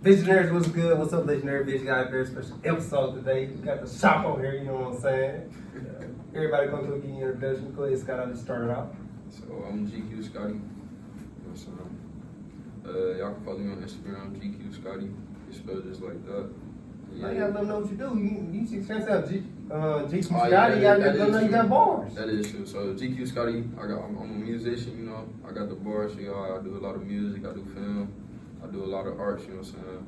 Visionaries, what's good? What's up, Legendary Vision? Got a very special episode today. We got the shop on here, you know what I'm saying? Everybody come to a give you an introduction. Go ahead, Scott, I'll just start it out. So I'm GQ Scotty. You know what I'm saying? Y'all can follow me on Instagram, GQ Scotty. It's spelled just like that. Yeah. You gotta let them know what you do. You see, transfer GQ Oh, Scotty, yeah, you gotta let that them is know you got true. bars. That is true. So GQ Scotty, I'm a musician, you know. I got the bars, so y'all. I do a lot of music, I do film, I do a lot of arts, you know what I'm saying?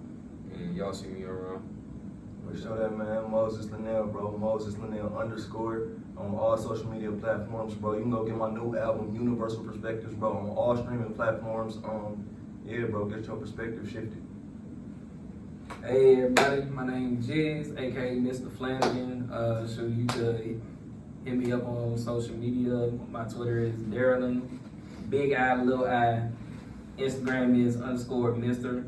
And y'all see me around. For sure that, man. Moses Linnell, bro. Moses Linnell _ on all social media platforms, bro. You can go get my new album, Universal Perspectives, bro, on all streaming platforms. Yeah, bro, get your perspective shifted. Hey everybody, my name is Jiz, aka Mr. Flanagan. So you could hit me up on social media. My Twitter is Darylin, big I, little I. Instagram is _Mr.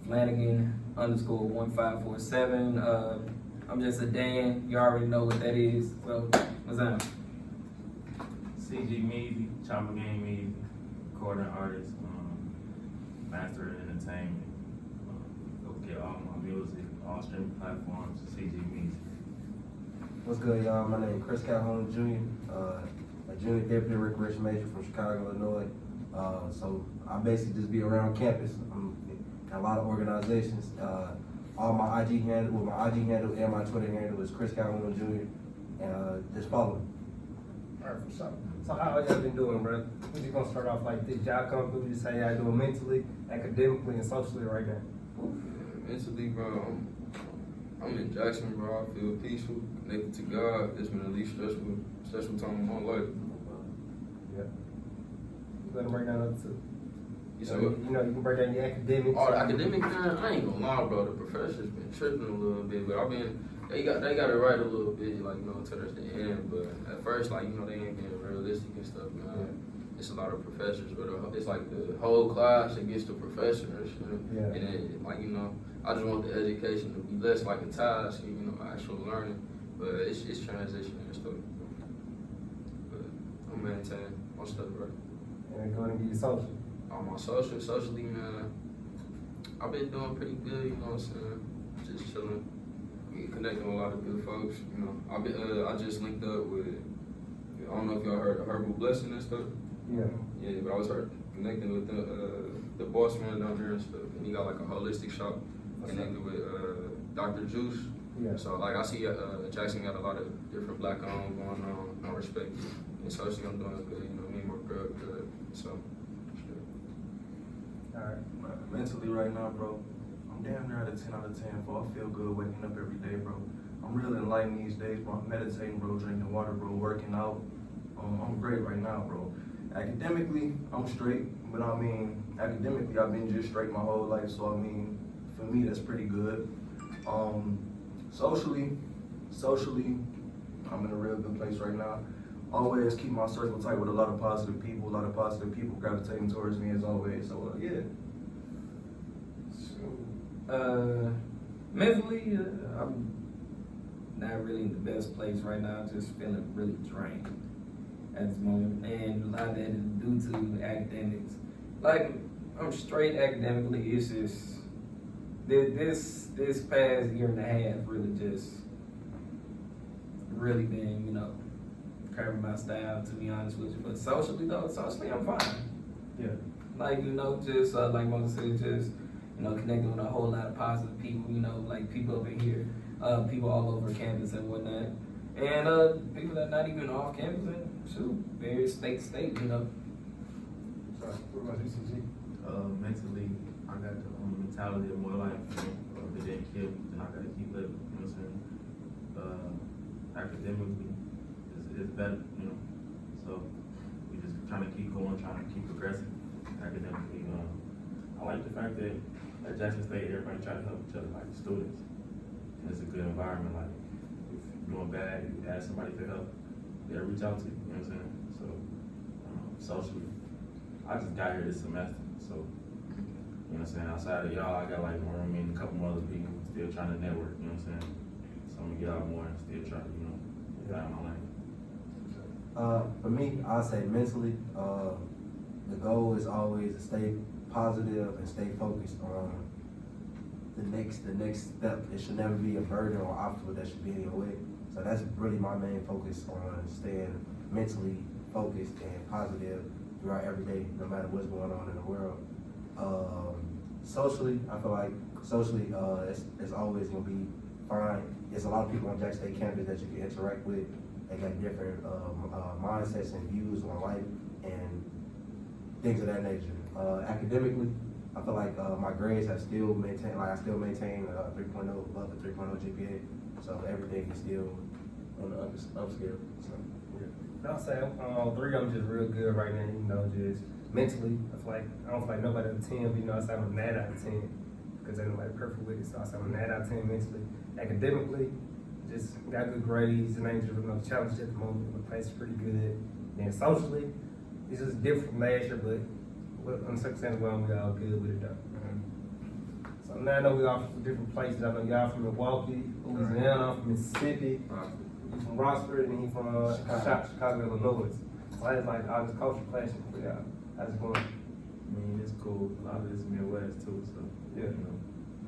Flanagan _1547. I'm just a Dan. You already know what that is. So what's up? CG Meezy, Chopper Game Meezy, recording artist, master of entertainment. Go get all my music, all streaming platforms, CG Meezy. What's good, y'all? My name is Chris Calhoun Jr., a junior deputy recreation major from Chicago, Illinois. So I basically just be around campus. I'm in a lot of organizations. All my IG handle, and my Twitter handle is Chris Calhoun Jr. And just follow me. All right, for sure. So how y'all been doing, bro? We just gonna start off like this. Y'all come through, just how y'all doing mentally, academically, and socially right now. Mentally, bro, I'm in Jackson, bro. I feel peaceful, connected to God. It's been the least stressful time of my life. Yeah. Let them break down up too. You So, said what? you know, you can break down your academics. Oh, the academic man, I ain't gonna lie, bro. The professor's been tripping a little bit, but they got it right a little bit, like, you know, towards the end. But at first, like, you know, they ain't being realistic and stuff, man. Yeah. It's a lot of professors, but it's like the whole class against the professor and shit. Yeah. And then, like, you know, I just want the education to be less like a task, you know, actual learning. But it's transitioning and stuff. But I'm maintaining my stuff right. And go ahead and get your social. On my socially, man, I've been doing pretty good, you know what I'm saying? Just chilling, connecting with a lot of good folks, you know. I just linked up with, I don't know if y'all heard of Herbal Blessing and stuff. Yeah. Yeah, but I was connecting with the boss man down there and stuff, and he got like a holistic shop connected with Dr. Juice. Yeah. So like I see Jackson got a lot of different black owned going on, I respect it. And socially I'm doing good, you know, me and my girl good, so. Alright. Mentally right now, bro, I'm damn near at a 10 out of 10, bro. I feel good waking up every day, bro. I'm real enlightened these days, bro. I'm meditating, bro, drinking water, bro, working out. I'm great right now, bro. Academically, I'm straight, but I mean, academically, I've been just straight my whole life, so I mean, for me, that's pretty good. Socially, I'm in a real good place right now. Always keep my circle tight with a lot of positive people gravitating towards me as always, so yeah. Mentally, I'm not really in the best place right now. Just feeling really drained at this moment, and a lot of that is due to academics. Like, I'm straight academically. It's just this past year and a half really been, you know, curving my style, to be honest with you. But socially I'm fine. Yeah. Like, you know, just like Moses said, just, you know, connecting with a whole lot of positive people, you know, like people over here, people all over campus and whatnot. And people that are not even off campus and shoot, various state, you know. So, what about you, CG? Mentally, I got the mentality of more life, you know, if it didn't kill me, then I gotta keep living, you know what I'm saying? Academically, it's better, you know, so we just trying to keep going, trying to keep progressing academically. I like the fact that at Jackson State, everybody try to help each other, like the students, and it's a good environment. Like, if you're doing bad, you ask somebody for help, they'll reach out to you, you know what I'm saying? So, socially, I just got here this semester, so, you know what I'm saying? Outside of y'all, I got like my roommate and a couple more other people still trying to network, you know what I'm saying? So I'm gonna get out more and still try to, you know, find my lane. For me, I say mentally, the goal is always to stay positive and stay focused on the next step. It should never be a burden or obstacle that should be in your way. So that's really my main focus on staying mentally focused and positive throughout every day, no matter what's going on in the world. Socially, I feel like it's always gonna be fine. There's a lot of people on Jackson State campus that you can interact with. They got different mindsets and views on life and things of that nature. Academically, I feel like my grades have still maintained, I still maintain 3.0, above the 3.0 GPA. So everything is still on the upscale. So, yeah. I'll say three of them just real good right now, you know, just mentally. I don't feel like nobody out of 10, but you know, I say I'm a 9 out of 10 because ain't nobody perfect with it. So I say I'm a 9 out of 10 mentally. Academically, just got good grades and ain't just no challenges at the moment. The place is pretty good. Then socially, it's just different from last year, but on some extent, we all good with it though. So now I know we all from different places. I know y'all from Milwaukee, Louisiana, from Mississippi. He from Rossford, and he from Chicago, Illinois. So I just like all this culture clashing for y'all. I just want. I mean, it's cool. A lot of this is Midwest too, so Yeah. you know.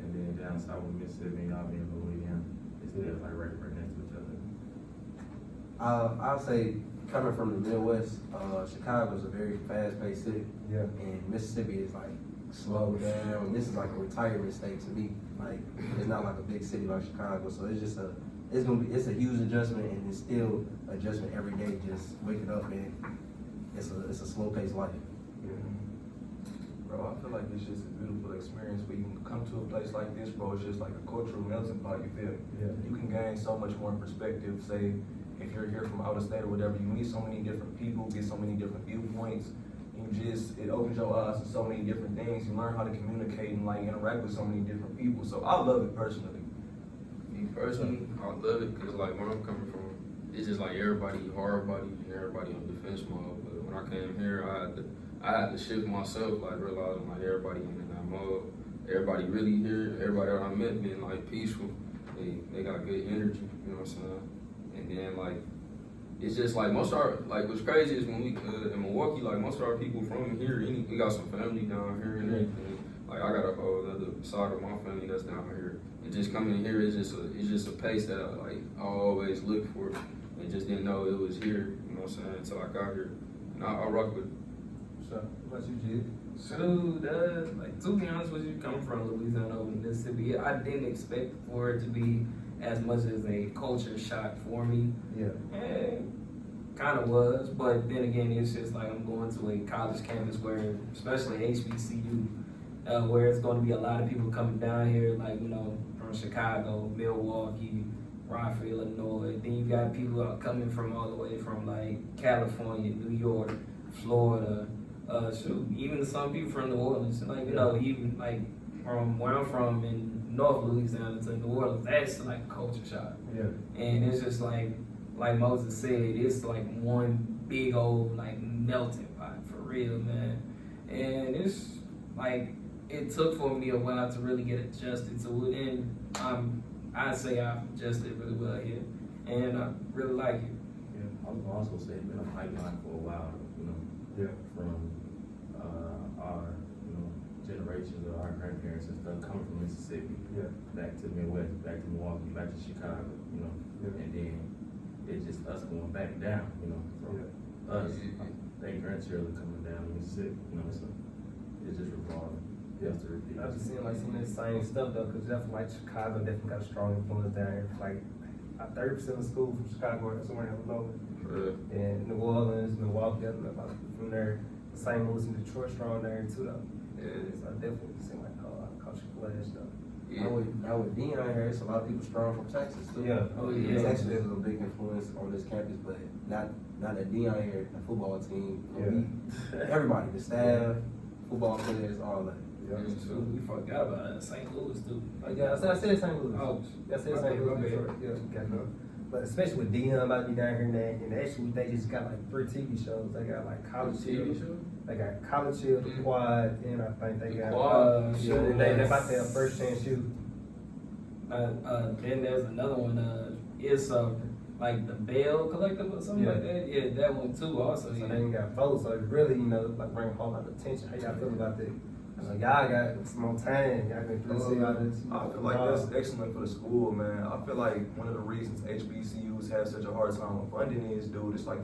And then down south with Mississippi, y'all being Louisiana, it's still like right next to each other. I'll say coming from the Midwest, Chicago is a very fast-paced city. Yeah. And Mississippi is like slow down. This is like a retirement state to me. Like it's not like a big city like Chicago. So it's just it's a huge adjustment, and it's still adjustment every day. Just waking up, and it's a slow-paced life. Bro, I feel like it's just a beautiful experience where you can come to a place like this, bro. It's just like a cultural melting pot, you feel? Yeah. You can gain so much more perspective, say, if you're here from out of state or whatever, you meet so many different people, get so many different viewpoints. It opens your eyes to so many different things. You learn how to communicate and like interact with so many different people. So I love it personally. Me personally, I love it because like where I'm coming from, it's just like everybody hard body and everybody on defense mode. But when I came here, I had to shift myself, like realizing like everybody in that mode. Everybody really here, everybody that I met being like peaceful. They got good energy, you know what I'm saying? And then like it's just like most of our, like what's crazy is when we in Milwaukee, like most of our people from here, we got some family down here and everything. Like I got a whole other side of my family that's down here. And just coming here is just a pace that I always look for, and just didn't know it was here. You know what I'm saying? Until I got here, and I rock with it. So what you did? Shoot, like to be honest with you, coming from Louisiana over Mississippi, I didn't expect for it to be as much as a culture shock for me. Yeah. And kind of was, but then again, it's just like I'm going to a college campus where, especially HBCU, where it's going to be a lot of people coming down here, like, you know, from Chicago, Milwaukee, Rockford, Illinois. Then you got people coming from all the way from like California, New York, Florida, even some people from New Orleans. Like, you know, even like from where I'm from in North Louisiana to New Orleans, that's like a culture shock. Yeah. And it's just like Moses said, it's like one big old like melting pot for real, man. And it's like it took for me a while to really get adjusted to it, and I'd say I've adjusted really well here, and I really like it. Yeah, I was also say it's been a pipeline for a while, you know. Yeah. From our, you know, generations of our grandparents and stuff coming from Mississippi, Yeah. back to the Midwest, back to Milwaukee, back to Chicago, you know. Yeah. And then it's just us going back down, you know, from us, they grandchildren coming down to Mississippi, you know, so it's just revolving. Yeah. Just to repeat. I've just seen like some of the same stuff though, because definitely like Chicago definitely got a strong influence down here. Like 30% of school from Chicago or somewhere in Illinois. And New Orleans, Milwaukee, I don't know about from there. St. Louis and Detroit strong there too though. Yeah. So I definitely seen like a lot of culture clash though. Yeah. Now with Dean out here, it's a lot of people strong from Texas too. Yeah. Oh, yeah. Texas is a big influence on this campus, but not that Dean out here, the football team, everybody, the staff, football players, all that. Yeah. Shoot, we forgot about St. Louis too. Yeah, I said St. Louis. Oh, I said St. Louis. okay. Detroit. Yeah, okay. But especially with Dion about to be down here now, and actually they just got like 3 TV shows. They got like College TV Chill. show? They got College Chill, The Quad, and I think they The got Quad? yeah, and they about to have First Chance Shoot. Then there's another one. It's like the Bell Collective or something like that. Yeah, that one too. Also, So they ain't got votes, so it really, you know, like bring a whole lot of attention. How y'all feel about that? Y'all got some more time. Y'all been through see all this. I feel like that's excellent for the school, man. I feel like one of the reasons HBCUs have such a hard time with funding is, dude, it's like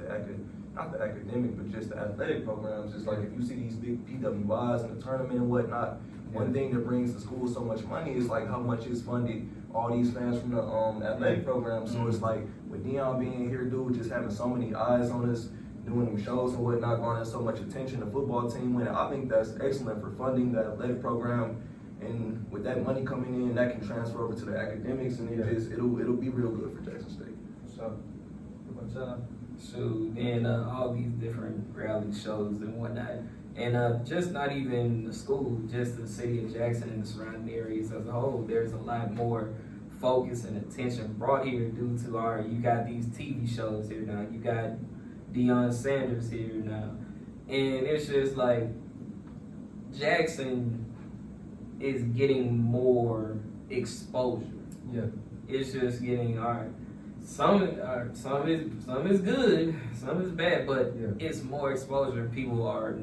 not the academic, but just the athletic programs. It's like if you see these big PWIs in the tournament and whatnot, one thing that brings the school so much money is like how much is funded all these fans from the athletic programs. So it's like with Dion being here, dude, just having so many eyes on us, doing them shows and whatnot, garnering so much attention, the football team winning. I think that's excellent for funding the athletic program. And with that money coming in, that can transfer over to the academics, and it'll be real good for Jackson State. So, what's up? Shoot, and all these different reality shows and whatnot. And just not even the school, just the city of Jackson and the surrounding areas as a whole, there's a lot more focus and attention brought here due to you got these TV shows here now, you got Deion Sanders here now. And it's just like Jackson is getting more exposure. Yeah. It's just getting some is good, some is bad, but it's more exposure. People are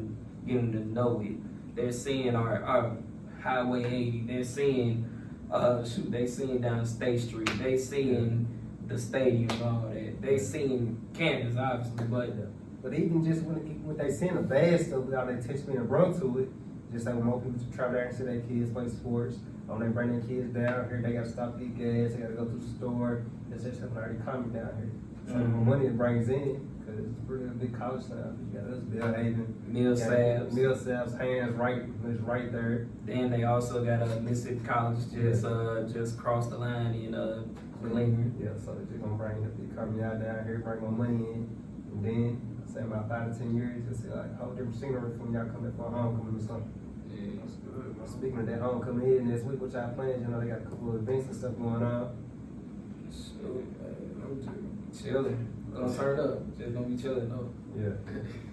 getting to know it. They're seeing our Highway 80. They're seeing they seeing down State Street. They seeing the stadium and all that. They seeing campus obviously, But even just when they seeing the bad stuff without their attention being brought to it, just like when more people travel there and see their kids play sports, when they bring their kids down here, they gotta stop to get gas, they gotta go to the store. It's just something already coming down here. So the more money it brings in, because it's pretty a big college town. You got us, Bill Haven, Millsaps, Hands, it's right there. Then they also got Mississippi College just cross the line in Cleveland. Yeah, so they're just gonna bring the economy out down here, bring more money in, and then say about 5 to 10 years, you'll see like a whole different scenery from y'all coming for homecoming or something. Yeah. That's good, man. Speaking of that homecoming in this week, what y'all plans? You know, they got a couple of events and stuff going on. Shoot, man, I'm just chilling. Gonna turn up. Just gonna be chilling though. Yeah.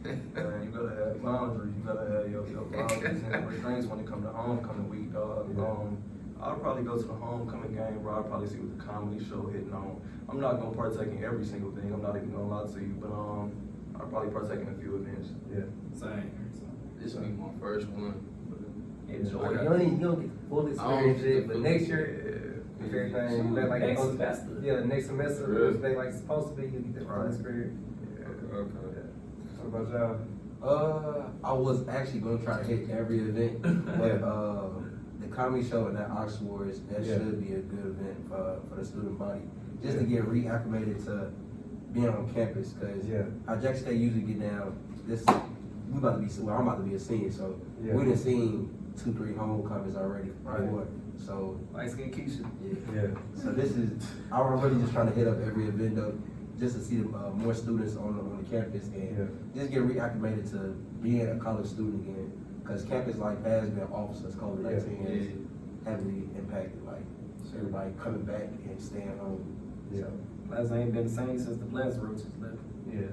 Man, you gotta have boundaries. You gotta have your boundaries and restraints when it comes to homecoming week, dog. I'll probably go to the homecoming game, bro. I'll probably see what the comedy show hitting on. I'm not gonna partake in every single thing. I'm not even gonna lie to you, but I'll probably partake in a few events. Yeah. Same. This will be my first one. Enjoy. You don't get the full experience yet, but next year, if everything like Next semester. Yeah, next semester, Really? it's like it's supposed to be, you get that full experience. Okay. What about y'all? I was actually gonna try to hit every event, but the comedy show and that Ox Wars, that should be a good event for the student body, just to get reacclimated to being on campus. Cause how Jackson State usually get down, I'm about to be a senior, so we done seen 2-3 homecomings already before. So Light skin Keisha. Yeah. So I'm really just trying to hit up every event though, just to see more students on the campus and just get reacclimated to being a college student again. Cause campus life has been off since COVID-19 has heavily impacted everybody coming back and staying home. Yeah. Plaza ain't been the same since the Plaza Roaches left. Yeah.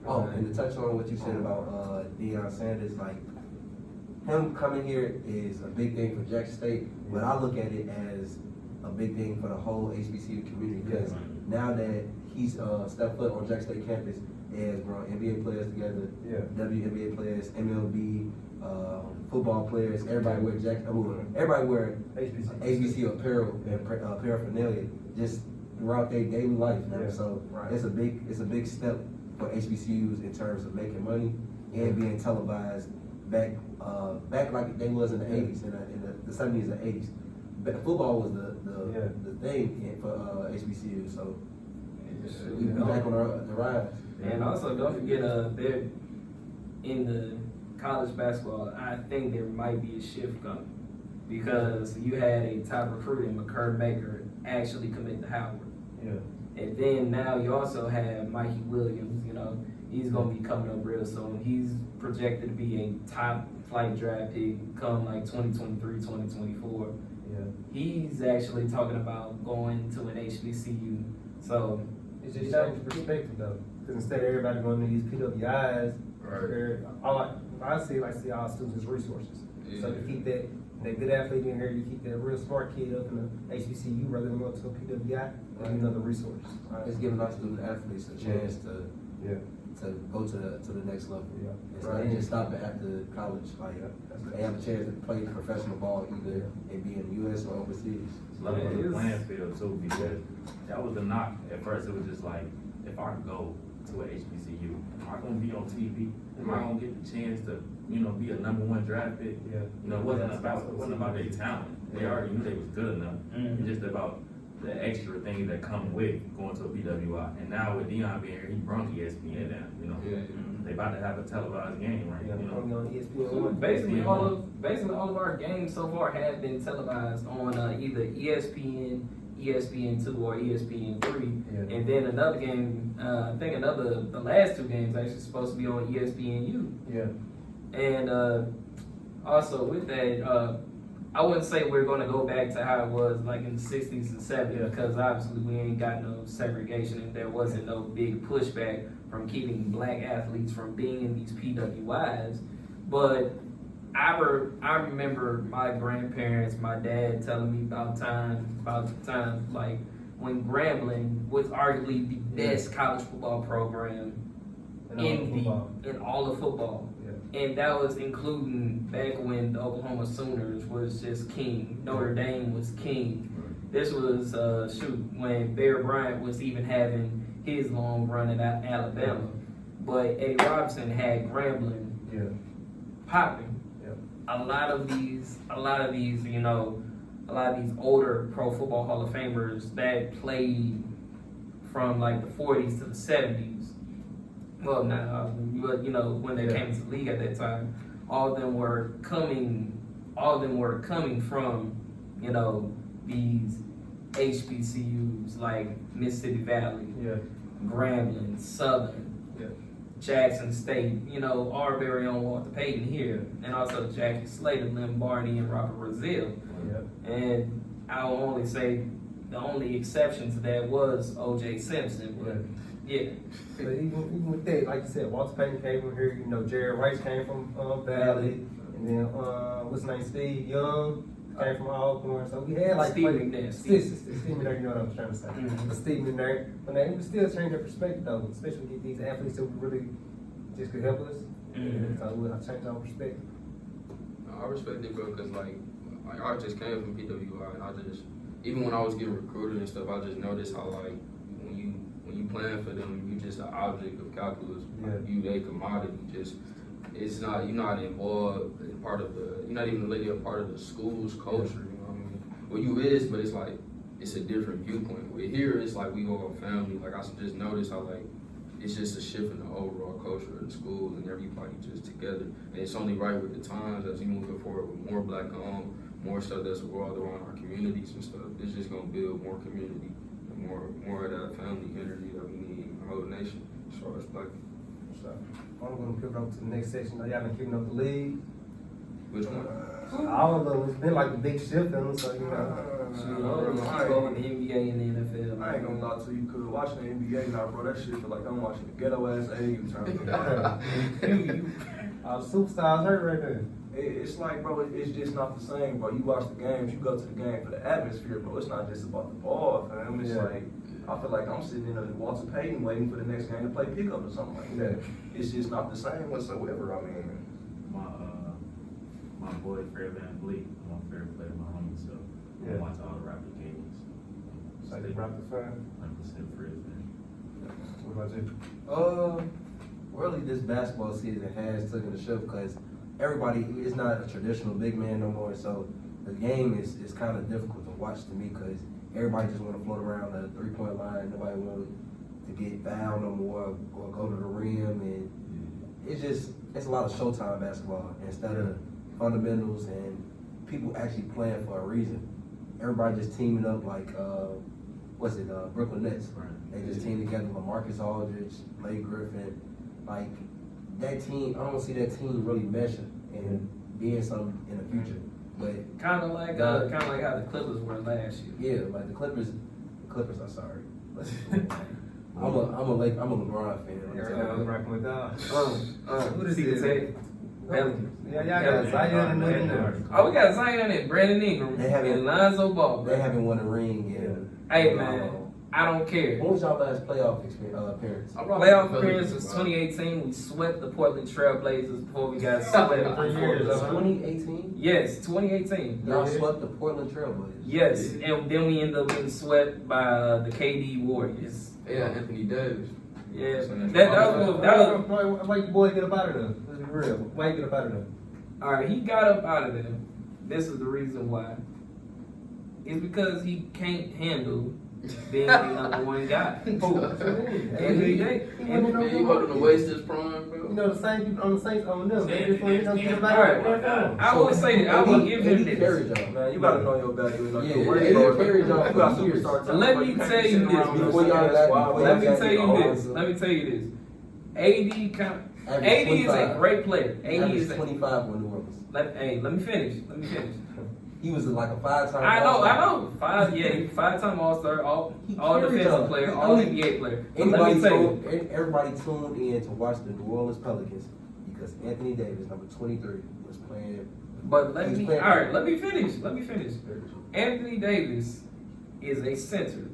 Oh, and to touch on what you said about Deion Sanders, like him coming here is a big thing for Jackson State, but I look at it as a big thing for the whole HBCU community because now that he's stepped foot on Jackson State campus, it has brought NBA players together, WNBA players, MLB, football players, everybody wear HBCU apparel and paraphernalia just throughout their daily life now. So it's a big step for HBCUs in terms of making money and being televised back like they was in the 80s, in the 70s and 80s. But football was the thing for HBCUs, so we're back on the rise. And also, don't forget, they're in the college basketball. I think there might be a shift coming because you had a top recruit in McCurd Maker actually commit to Howard. Yeah. And then now you also have Mikey Williams. You know, he's gonna be coming up real soon. He's projected to be a top flight draft pick come like 2023, 2024. Yeah. He's actually talking about going to an HBCU. So it's just changing perspective though. Because instead of everybody going to these PWIs, I see all students as resources. So to keep that good athlete in here, you keep that real smart kid up in the HBCU rather than going to a PWI, another resource. It's giving our student athletes a chance to to go to the next level. Yeah. And so they just stop it after college. Like they have a chance to play professional ball either it be in the U.S. or overseas. Love Yeah, it it the is. playing field too, because that was the knock. At first, it was just like, if I could go to a HBCU, am I gonna be on TV? Am I gonna get the chance to, be a #1 draft pick? Yeah. It wasn't about their talent. They already knew they was good enough. It's just about the extra things that come with going to a BWI. And now with Dion being here, he brought ESPN down. They about to have a televised game, right? Yeah, only on ESPN. Basically, all of our games so far have been televised on either ESPN, ESPN2, or ESPN3. Yeah. And then another game, I think the last two games actually supposed to be on ESPNU. Yeah. And also with that, I wouldn't say we're going to go back to how it was like in the 60s and 70s because obviously we ain't got no segregation and there wasn't no big pushback from keeping black athletes from being in these PWIs. But I remember my grandparents, my dad telling me about the time like when Grambling was arguably the best college football program in all of football. And that was including back when the Oklahoma Sooners was just king. Notre Dame was king. This was, when Bear Bryant was even having his long run at Alabama. But Eddie Robinson had Grambling popping. A lot of these, older Pro Football Hall of Famers that played from like the 40s to the 70s. Well, when they came to the league at that time, all of them were coming from, these HBCUs like Mississippi Valley, Grambling, Southern, Jackson State, our very own Walter Payton here, and also Jackie Slater, Lynn Barney, and Robert Brazil. And I'll only say the only exception to that was O.J. Simpson. But But even with that, like you said, Walter Payton came from here. Jared Rice came from Valley, and then what's his name, Steve Young came from Alcorn. So we had like Steve McNair. Steve McNair, you know what I'm trying to say. Mhm. But Steve McNair, but they would still change their perspective though, especially with these athletes who really just could help us. Mhm. So we'll change our perspective. I respect it, bro, because like I just came from PWI, and I just, even when I was getting recruited and stuff, I just noticed how like when you playing for them, you just an object of calculus. Yeah. You a commodity. You're not involved in you're not even really a part of the school's culture. You know what I mean? Well, you is, but it's like it's a different viewpoint. With here, it's like we all family. Like I just noticed how like it's just a shift in the overall culture of the school and everybody just together. And it's only right with the times as we moving forward with more black owned, more stuff that's revolved around our communities and stuff. It's just gonna build more community and more of that family energy that we need in the whole nation as far as black. So I'm gonna pivot over to the next section. Y'all been keeping up the league. Which one? All of them. It's been like a big shift in them, so Going the NBA and the NFL. I ain't gonna lie to you, cause watching the NBA now, bro, that shit feel like I'm watching the ghetto ass AU tournament. All the superstars hurt right there. It's like, bro, it's just not the same, bro. You watch the games, you go to the game for the atmosphere, bro. It's not just about the ball, fam. It's like, I feel like I'm sitting in a Walter Payton waiting for the next game to play pickup or something like that. It's just not the same whatsoever. I mean, My boy Fred Van Vliet, my favorite player, my homie, so I watch all the Raptor games. So they Raptors fan. 100% Fred fan. What about you? Really, this basketball season has taken a shift because everybody is not a traditional big man no more. So the game is kind of difficult to watch to me because everybody just want to float around the 3-point line. Nobody wants to get fouled no more or go to the rim, and it's a lot of Showtime basketball instead of fundamentals and people actually playing for a reason. Everybody just teaming up like Brooklyn Nets. Right. They just team together with Marcus Aldridge, Blake Griffin. Like that team, I don't see that team really meshing and being something in the future. But Kind of like how the Clippers were last year. yeah, like the Clippers are sorry. I'm a LeBron fan. Everybody was rocking with that. Who does he he say? Pelicans. Yeah, y'all got Zion and nothing there. Oh, we got Zion and Brandon Ingram They haven't- and Lonzo Ball. They haven't won a ring yet. Hey man, I don't care. When was y'all last playoff appearance? Playoff appearance was 2018. We swept the Portland Trail Blazers before we got swept. 3 years, 2018? Yes, 2018. Y'all swept the Portland Trailblazers. Yes, and then we ended up getting swept by the KD Warriors. Yeah, Anthony Davis. Yeah, that was Why you boy get up out of there? Let's be real. Why you get up out of there? all right. He got up out of there. This is the reason why. It's because he can't handle being the number one guy. And he- Man, he wasn't to waste his prime, bro. You know the same people on the Saints on them. They just want to get up All out right. of there. I will say that. I will give him Eddie carried this. y'all. Man, you gotta know your value and know Yeah, your worth. Eddie bro. carried y'all You got for years. superstar talent, Let bro. me can't tell be you sitting this around before no y'all same got- squad, before bro. Let me y'all tell you got this. Let me tell you this. AD is a 25. great player. AD Averaged is a, 25 with New Orleans. let me finish. He was like a 5-time. I All-Star. know. Five-time All-Star, all He carried defensive y'all. player, He all only- NBA player. But let me tell you, Everybody tuned in to watch the New Orleans Pelicans because Anthony Davis, number 23, was playing. but He's playing- let me finish. Anthony Davis is a center.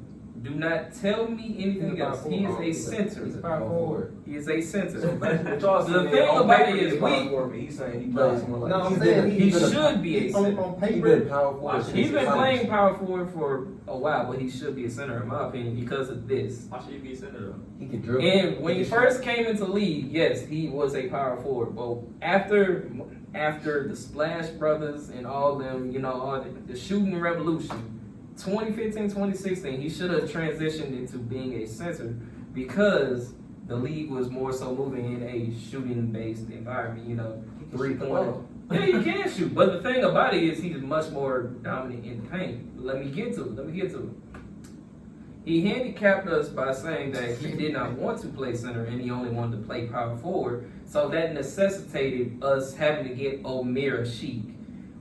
Do not tell me anything He's a else. power He forward. is a center. He's a power forward. He is a center. What y'all The saying, thing on about paper, it is he's we- power forward, but he's saying he plays more like No, I'm He's saying been- He he's been- should be a center. on He's paper. been power forward. He's since been college. playing power forward for a while, but he should be a center in my opinion because of this. Why should you be center though? He can dribble. And when he can first came into league, yes, he was a power forward. But after the Splash Brothers and all them, all the shooting revolution, 2015, 2016, he should have transitioned into being a center because the league was more so moving in a shooting-based environment. He can shoot the 3-point. ball. Yeah, he can shoot. But the thing about it is he's much more dominant in the paint. Let me get to it. He handicapped us by saying that he did not want to play center and he only wanted to play power forward. So that necessitated us having to get Omer Sheik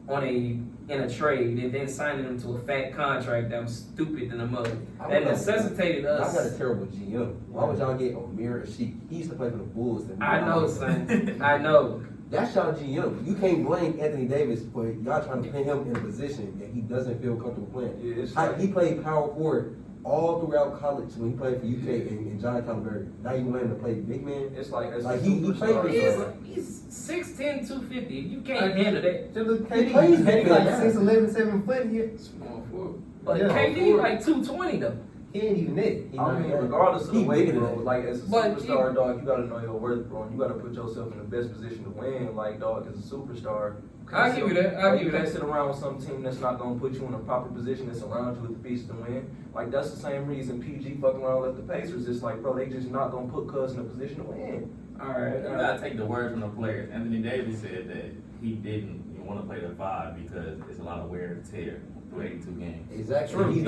in a trade and then signing him to a fat contract that was stupid in the mud. That necessitated Y'all got a us. terrible GM. Why would y'all get Omer Sheik? He used to play for the Bulls. I know, son. I know. That's y'all GM. You can't blame Anthony Davis for y'all trying to put him in a position that he doesn't feel comfortable playing. Yeah, it's He played power forward all throughout college when he played for UK and John Calipari. Now you want him to play big man? It's like as Like, a he played superstar. for He's 6'10", 250. You can't handle that. Just look, He KD, plays KD big like man. 6'11", 7 foot here. Small forward. But Yeah. KD like 220 though. He ain't even that. I mean, regardless of the He way, bigger bro, than like as a But superstar, dog, you gotta know your worth, bro. And you gotta put yourself in the best position to win, like, dog, as a superstar. I'll give you that. You can't sit around with some team that's not gonna put you in a proper position that surrounds you with the pieces to win. Like, that's the same reason PG fucking around left the Pacers. It's like, bro, they just not gonna put Cuz in a position to win. Alright. You gotta take the words from the players. Anthony Davis said that he didn't want to play the 5 because it's a lot of wear and tear through 82 games. Exactly. True. He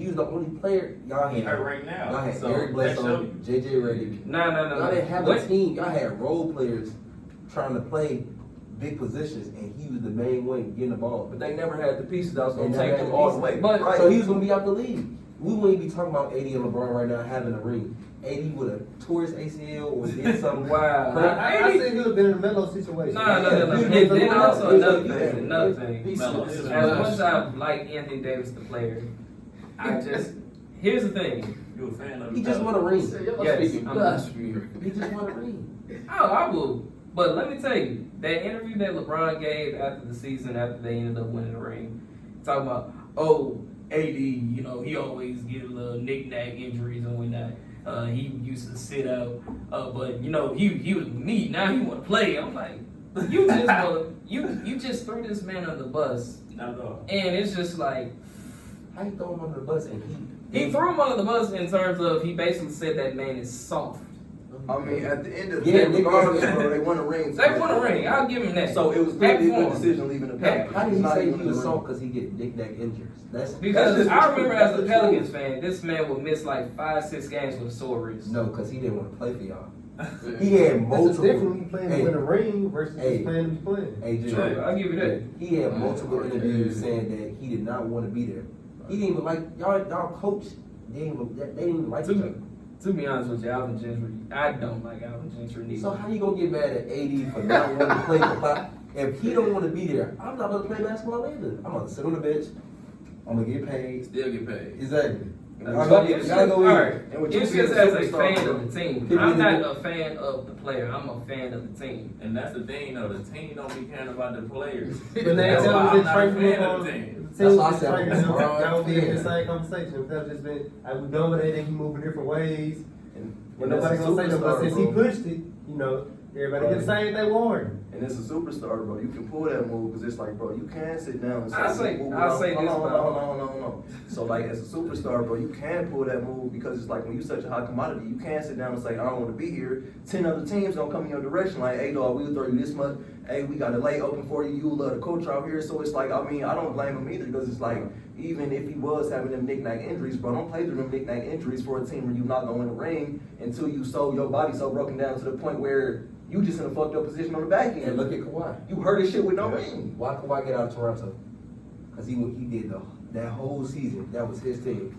was the only player y'all He had. hurt right now. Y'all had So Eric that Bledsoe, showed JJ Redick. No. Y'all didn't have What? a team. Y'all had role players trying to play big positions, and he was the main one getting the ball. But they never had the pieces that was They gonna never take had them the all the pieces. way. But- right. So he was gonna be out the league. We wouldn't be talking about AD and LeBron right now having a ring. AD would have tore his ACL or did something. Wow. I said he would have been in a Melo situation. No. Yeah. And then also Yeah. another thing. He's Melo. super- As much as I like Anthony Davis, the player, here's the thing. You a fan of He the just won a ring. Yes, Speaking I'm- blasphemy. He just won a ring. Oh, I will. But let me tell you, that interview that LeBron gave after the season, after they ended up winning the ring, talking about, AD, he always get a little knick-knack injuries and whatnot. He used to sit out, but he was me. Now he want to play. I'm like, you just you just threw this man on the bus, Not at all. and it's just like How you throw him under the bus and he threw him under the bus in terms of he basically said that man is soft. I mean, at the end of the Yeah, day, regardless, bro, they won a ring. They won a ring. I'll give him that. So it was Back clearly a good for him. decision leaving the pack. How did he It's not say even he was in the ring. soft because he get knick-knack injuries? That's Because just I the remember truth. as a That's the Pelicans fan, this man would miss like 5-6 games with a sore wrist. no, because he didn't want to play for y'all. Yeah. He had That's the multiple. difference when you playing to Hey. win a ring versus Hey. just playing to be playing. Hey, Jay, True, I'll give you that. he had multiple interviews saying that he did not want to be there. He didn't even like y'all coach. They didn't even like each other. To be honest with you, Alvin Gentry, I don't like Alvin Gentry neither. So how you gonna get mad at AD for not wanting to play for 5? If he don't want to be there, I'm not gonna play basketball either. I'm gonna sit on the bench. I'm gonna get paid. Still get paid. Exactly. Y'all go It's y'all go all in. right. And with you It's being just a as a superstar, fan bro. of the team. People I'm need to not a fan of the player. I'm a fan of the team. And that's the thing, though. The team don't be caring about the players. But they That's tell why us I'm they not a trade fan for of the team. That's why I said trade I'm for LeBron that would be in the fan. same conversation. If that just been, we dominating, he moving different ways. And Well, that's nobody a gonna say that, but superstar, since he bro. pushed it, everybody get the same thing warning. And it's a superstar, bro. You can pull that move because it's like, bro, you can sit down and say, I'll say hold this, on, bro. hold on. So like, as a superstar, bro, you can pull that move because it's like when you're such a high commodity, you can sit down and say, I don't want to be here. 10 other teams gonna come in your direction, like, hey, dog, we'll throw you this much. Hey, we got a lay open for you. You love the coach out here. So it's like, I mean, I don't blame him either because it's like, even if he was having them knick-knack injuries, bro, don't play through them knick-knack injuries for a team where you're not gonna win the ring until you your body so broken down to the point where you just in a fucked up position on the back end. And look at Kawhi. You hurt his shit with no ring. Why Kawhi get out of Toronto? Because he did that whole season. That was his team.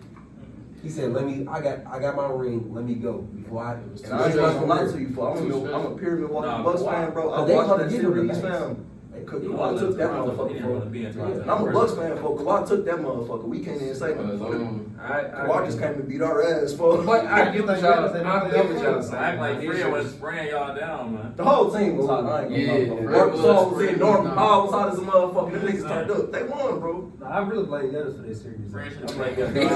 He said, I got my ring, let me go. Before I And I ain't gonna lie to you, for I'm a pure Milwaukee Nah, Bucks Kawhi- fan, bro. I They watched could've that given him series, the fam. Kawhi He took that Toronto, he motherfucker, didn't want to bro. be in Toronto. And I'm a Bucks fan, for Kawhi took that motherfucker. We can't even say nothing for him. Kawhi just came and beat our ass, for But I get what y'all saying. Act like This Fred year- was spraying y'all down, man. The whole team was hot. I ain't Yeah, gonna lie. Fred Marcus was Gasol was in, spraying. Norman Powell was hot as a motherfucker. Them niggas turned up. They won, bro. I really blame Giannis for this series. Fred should I have blame played Giannis. good.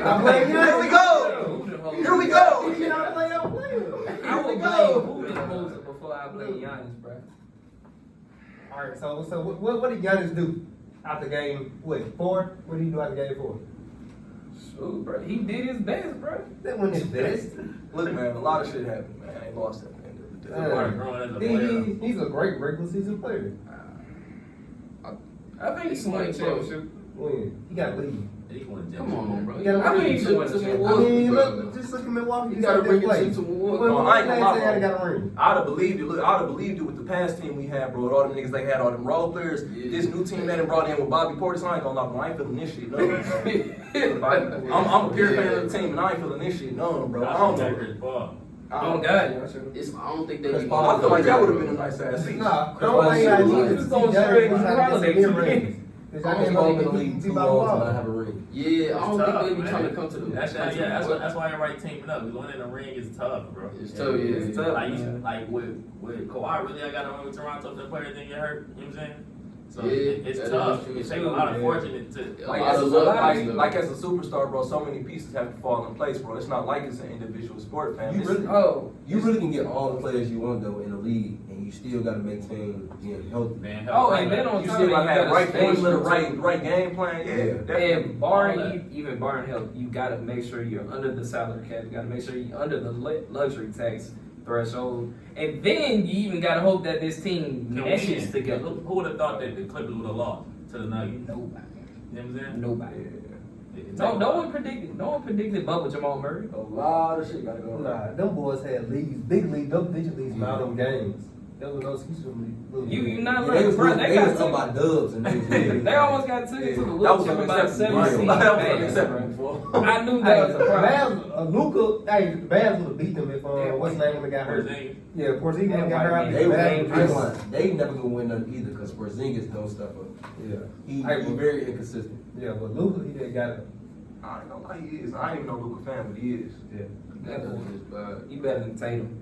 I blame Giannis. Here we go. Here we go. You know, I blame him. I would blame Budenholzer before I blame Giannis, bro. All right, so what did Giannis do after game 4? What did he do after game 4? Shoot, bro. He did his best, bro. That wasn't his best. Look, man, a lot of shit happened, man. I ain't lost that, man. Mark growing as a player. He's a great regular season player. I think he won a championship. When he got lead. He won the Come on, bro. You gotta I bring think it he to- won a I championship. mean, look, just look at Milwaukee. You gotta bring it to Milwaukee. No, I ain't gonna lie, They bro. got a ring. I'd have believed it. Look, I'd have believed it with the past team we had, bro. With all them niggas they had, all them role players. Yeah. This new team that they brought in with Bobby Portis, I ain't gonna lie, bro. I ain't feeling this shit, none. I'm a pure fan of the team, and I ain't feeling this shit, none, bro. I don't know. Chris Paul. Oh, God. I don't think they Chris be. Paul- I feel like that would have been a nice ass season. Nah, Chris don't Paul think I should need have to been see going Giannis straight trying to get holiday some to rings. Cause I Chris can't Paul believe been in the he league beat too by long to Wall. not have a ring. Yeah, I don't It's think tough, they be man. trying to come to the. That's why everybody teaming up. Because winning the ring is tough, bro. It's tough, yeah. It's tough. Like with Kawhi, really, I got to win with Toronto. The player didn't get hurt. You know what I'm saying? So Yeah, it's that tough. is true. It takes a lot of Yeah. fortune to. Like, A lot as of a, luck, like, though. like as a superstar, bro, so many pieces have to fall in place, bro. It's not like it's an individual sport, fam. You It's- really, Oh, you really can get all the players you want though in the league, and you still got to maintain being healthy. Man, Oh, and then on you top still of gotta that, have you right gotta stay formula, true to- right game plan. Yeah, definitely. And barring even barring help, you gotta make sure you're under the salary cap. You gotta make sure you're under the luxury tax threshold, and then you even gotta hope that this team meshes together. Who would have thought that the Clippers would have lost to the Nuggets? Nobody. You know what I'm saying? Nobody. It No, take no a lot. one predicted. No one predicted Bubba Jamal Murray. A lot of shit gotta go right. Nah, them boys had leads, big league, double-digit leads from all them games. There was no excuse for them. You not Yeah, like they was, bro. they They got was up by took. dubs and they was winning. They almost got took Yeah. to the That was wheelchair about unacceptable. 17 That was games, unacceptable. bro. I knew that was a problem. Luka, hey, the Babs would have beat them if what's his name when they got hurt. Porzingis. Yeah, Porzingis got hurt. They They ain't Babs- lying. They never gonna win nothing either because Porzingis don't step up. Yeah, He Hey, but- very inconsistent. yeah, but Luka, he didn't got it. I ain't gonna lie, he is. I ain't even no Luka fan, but he is. Yeah. That is bad. You better than Tatum.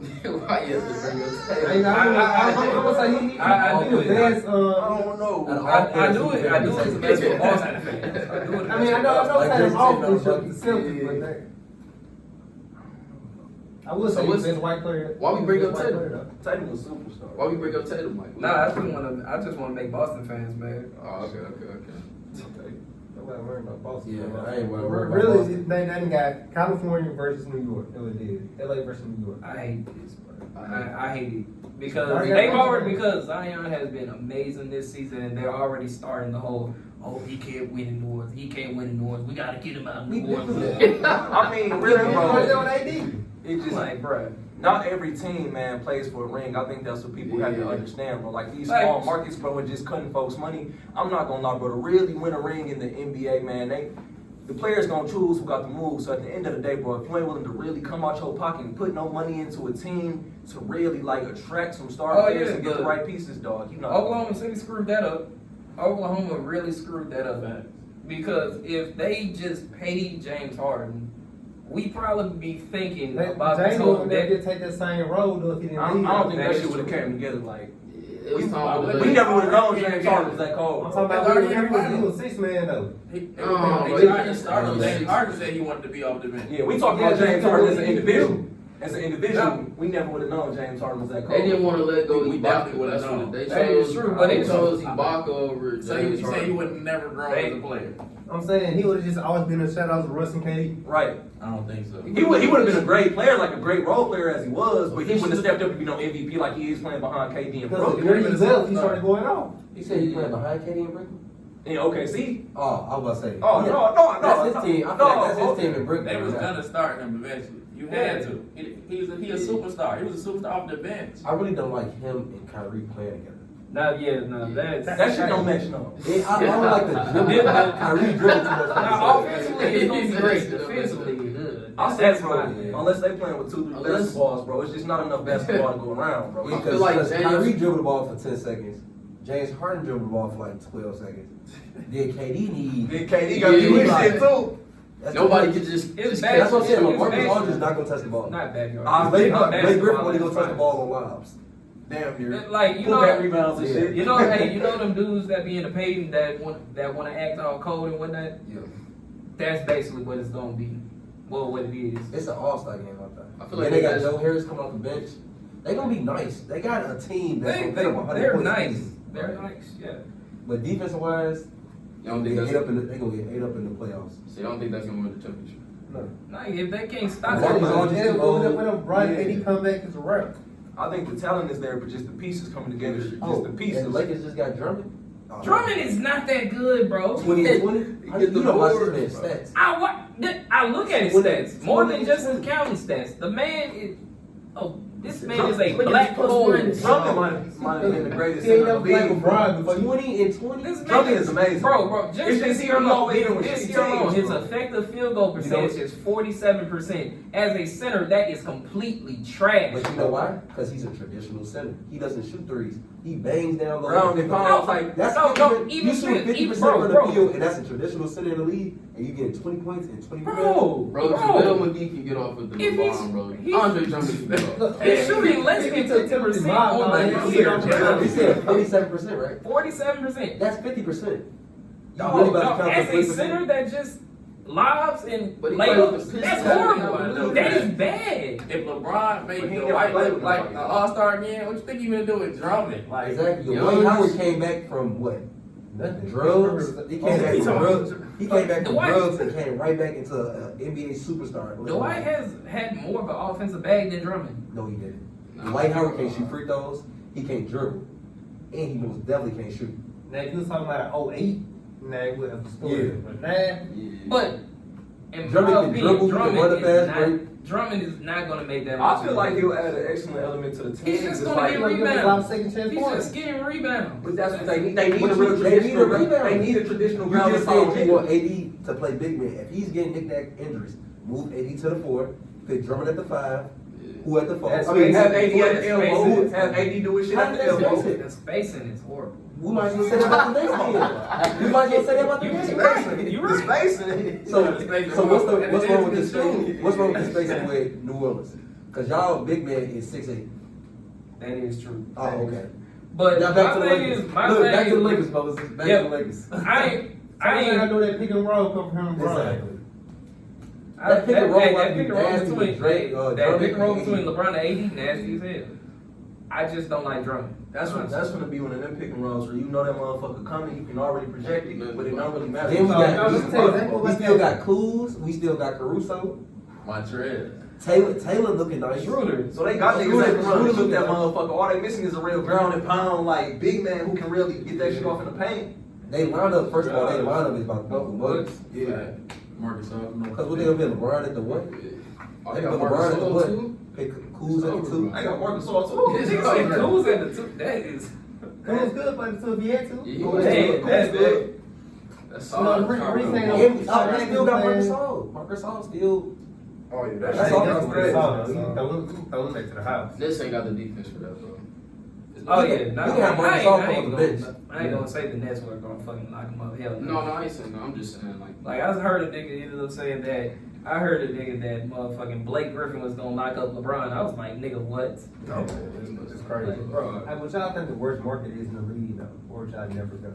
Why you have to bring up Hey, I'm gonna say he I he do the it. best. I don't know. I do it. I do it as a basketball fan. I do it. I mean, I know Like Tatum Chris off Tatum, this year like- with the Celtics, but that. I would So say he's what's- the best white player. why we bring up best white Tatum? player, Tatum was a superstar. Why we bring up Tatum, Mike? Nah, I just want to make Boston fans mad. Oh, okay. though. Nobody worried about Boston. Yeah, I ain't worried about Really, Boston. they got California versus New York. That was it. LA versus New York. I hate this, bro. I hate it because Zion they've got- already because Zion has been amazing this season, and they're already starting the whole. Oh, he can't win in New Orleans. He can't win in New Orleans. We gotta get him out of New Orleans. I mean, really, What's bro. what they did? It Just just like, bro. not every team, man, plays for a ring. I think that's what people have to Yeah. understand, bro. Like these Like- small markets, bro, are just cutting folks' money. I'm not gonna lie, bro. To really win a ring in the NBA, man, the players gonna choose who got the move. So at the end of the day, bro, if you ain't willing to really come out your pocket and put no money into a team to really like attract some star Oh, players yeah, and get the but- right pieces, dog, you know. Oklahoma City screwed that up. Oklahoma really screwed that up. because if they just paid James Harden, we probably be thinking That, about James the would never take that same road though if he didn't I leave. don't think that That shit is would have true. came together like. It was time for the We late. never would have known James Harden was that cold. I'm talking about he was 6 man though. He Oh, tried to he- start he- him. James Harden said he wanted to be off the bench. Yeah, we talking about Yeah, James Harden as an he- individual. As an individual, we never would have known James Harden was that cold. They didn't want to let go We Ibaka. definitely would've That's known. what they That is chose. true, but they it- chose Ibaka over So you James say you Harden. would have never grown as a player? I'm saying he would have just always been in the shadows of Russ and KD. Right. I don't think so. He would have been a great player, like a great role player as he was, but he wouldn't have stepped up to be no MVP like he is playing behind KD and Because Brooklyn. when he left, he started going off. He said he playing behind KD and Brooklyn? In OKC. Oh, I was about to say. Oh, yeah. no. That's his team. I feel like that's his team in Brooklyn. They was right? gonna start him eventually. You had to. He a superstar. He was a superstar off the bench. I really don't like him and Kyrie playing together. That's That shit don't match no. I don't like the dribble. Kyrie dribble too much. Now, offensively, it's gonna be great. Defensively, it's good. I'll say, That's bro, my unless they playing with 2-3 Unless- basketballs, bro, it's just not enough basketball to go around, bro. I feel Because like Kyrie James- dribbled the ball for 10 seconds. James Harden dribbled the ball for like 12 seconds. Then KD need. Then KD got to do his Yeah. shit too. That's Nobody what- could just. It's just bad. That's what I'm saying. It's Marcus bad. Aldridge is not gonna touch the ball. Not backyard. Blake Not Griffin basketball, only gonna that's touch the fine. ball on lobs. Damn near. Like you Pull know, back rebounds and Yeah. shit. you know, hey, you know them dudes that be in the paint that want to act all cold and whatnot. Yeah. That's basically what it's gonna be. Well, what it is. It's an all-star game out there. I feel like they got that's- Joe Harris coming off the bench. They gonna be nice. They got a team that's gonna put up 100 They're points. nice. They're Right. nice. Yeah. But defensive-wise, You don't they think gonna that's? get they gonna get 8 up in the playoffs. See, I don't think that's gonna win the championship. No. Nah, if they can't stop Marcus that, Aldridge too old. When Brian Yeah. AD come back, it's a wrap. I think the talent is there, but just the pieces coming together. Just Oh, the and pieces. the Lakers just got Drummond. Oh, Drummond is not that good, bro. 20 and 20. Get the You don't watch boards, this bro. man's stats. I look at his 20 stats more than 20 just his counting stats. The man is. Oh, this man is a Look at black his plus hole. minus. Drummond might have been the greatest He ain't center never in the played league. with Brian before. 20 and 20. This Drummond man is amazing. Bro, just It's this just year he alone, always been with this shitty year alone, teams, his bro. effective field goal percentage is 47%. As a center, that is completely trash. But you know why? Because he's a traditional center. He doesn't shoot threes. He bangs down low. Round and pound type. That's No, 50%. even you shoot even- 50% bro, of the bro. field, and that's a traditional center in the league, and you get 20 points and 20 rebounds. Bro, JaVale McGee can get off with the If he's- LeBron, bro. he's- Andre Drummond can get off. He's shooting less than 50% on the He year. said 47%, right? 47%. That's 50%. No, really about to no, count as the a 50%? center that just lobs and But he played with the layups, Pistons. that's He horrible. never That is moved. bad. If LeBron made But he the never White played look with like nobody. an All-Star again, what you think he gonna do with Drummond? Like Exactly. Young- Dwight Howard came back from what? Nothing. Drugs. He came back from drugs. He came back from Dwight- drugs and came right back into an NBA superstar. Dwight has had more of an offensive bag than Drummond. No, he didn't. Nah. Dwight Howard can't shoot free throws. He can't dribble, and he most definitely can't shoot. Now, if you was talking about 08, now it would have a story. Yeah. But now, Yeah. But in Drummond my can opinion, dribble, he can run a fast Drummond is not going to make that. I much feel like money. he'll add an excellent element to the team. He's just It's gonna like- get he'll give a rebounds. lot of second chance He's points. just getting rebounds. But that's what they need. They need But a real they need a traditional. rebound. They need a traditional You ground just and pound said you want nigga. AD to play big man. If he's getting knick-knack injuries, move AD to the 4, put Drummond at the 5, who at the 4. That's I mean, Have AD at the That's elbow. basic. Have AD do his shit How at the does that elbow. basic? The spacing is horrible. we might as well say that about the next game. We might as well say that about the You next right. game. You The right. spacing. So what's wrong with this It's true. spacing? What's wrong with the spacing with New Orleans? Because y'all big man is 6'8". That is true. Oh, okay. But Now back to the my thing Lakers. is, my Look, thing back to the is- Lakers, fellas. Back Yeah. to the Lakers. I ain't. know that pick and roll come from him and Brian. Exactly. That pick and roll that might pick be and roll nasty between with Drake, that Drummond pick and roll and between AD. LeBron and AD nasty as hell. I just don't like Drummond. That's gonna be one of them pick and rolls where you know that motherfucker coming, you can already project it, but it don't really matter. Then we No, got, let me tell you exactly we what still that- got Kuz, we still got Caruso, Montrez. Taylor looking nice. Schroeder. So they got niggas Schroeder- that can run Schroeder shoot that looking motherfucker. All they missing is a real ground and pound like big man who can really get that shit off in the paint. They line up, first of all, they line up is about to Uncle Bucks. Yeah. Marcus Aldridge. Because what they gonna be LeBron at the 1? Oh, They they put got LeBron Marcus at the Gasol 1. too? Pick Kuz at the 2. I got Marcus All too. This is like Kuz at the two. That is. Who's good playing the two if he had to? Yeah, Cool. Hey, that's good. That's No, solid. Reese ain't And no- they still got Marcus All. Marcus All still. Oh yeah, That's that's all all. that's That's great. great. You throw him back to the house. This ain't got the defense for that, bro. Oh We yeah, can no, have Marcus I Gasol ain't on the gonna, bench. I ain't gonna say the Nets were gonna fucking lock him up. Hell No, I ain't saying. No, I'm just saying Like I heard a nigga ended up saying that. I heard a nigga that motherfucking Blake Griffin was gonna lock up LeBron. I was like, nigga, what? No, it's crazy. Bro, hey, what y'all think the worst market is in the league, though? Or y'all never go?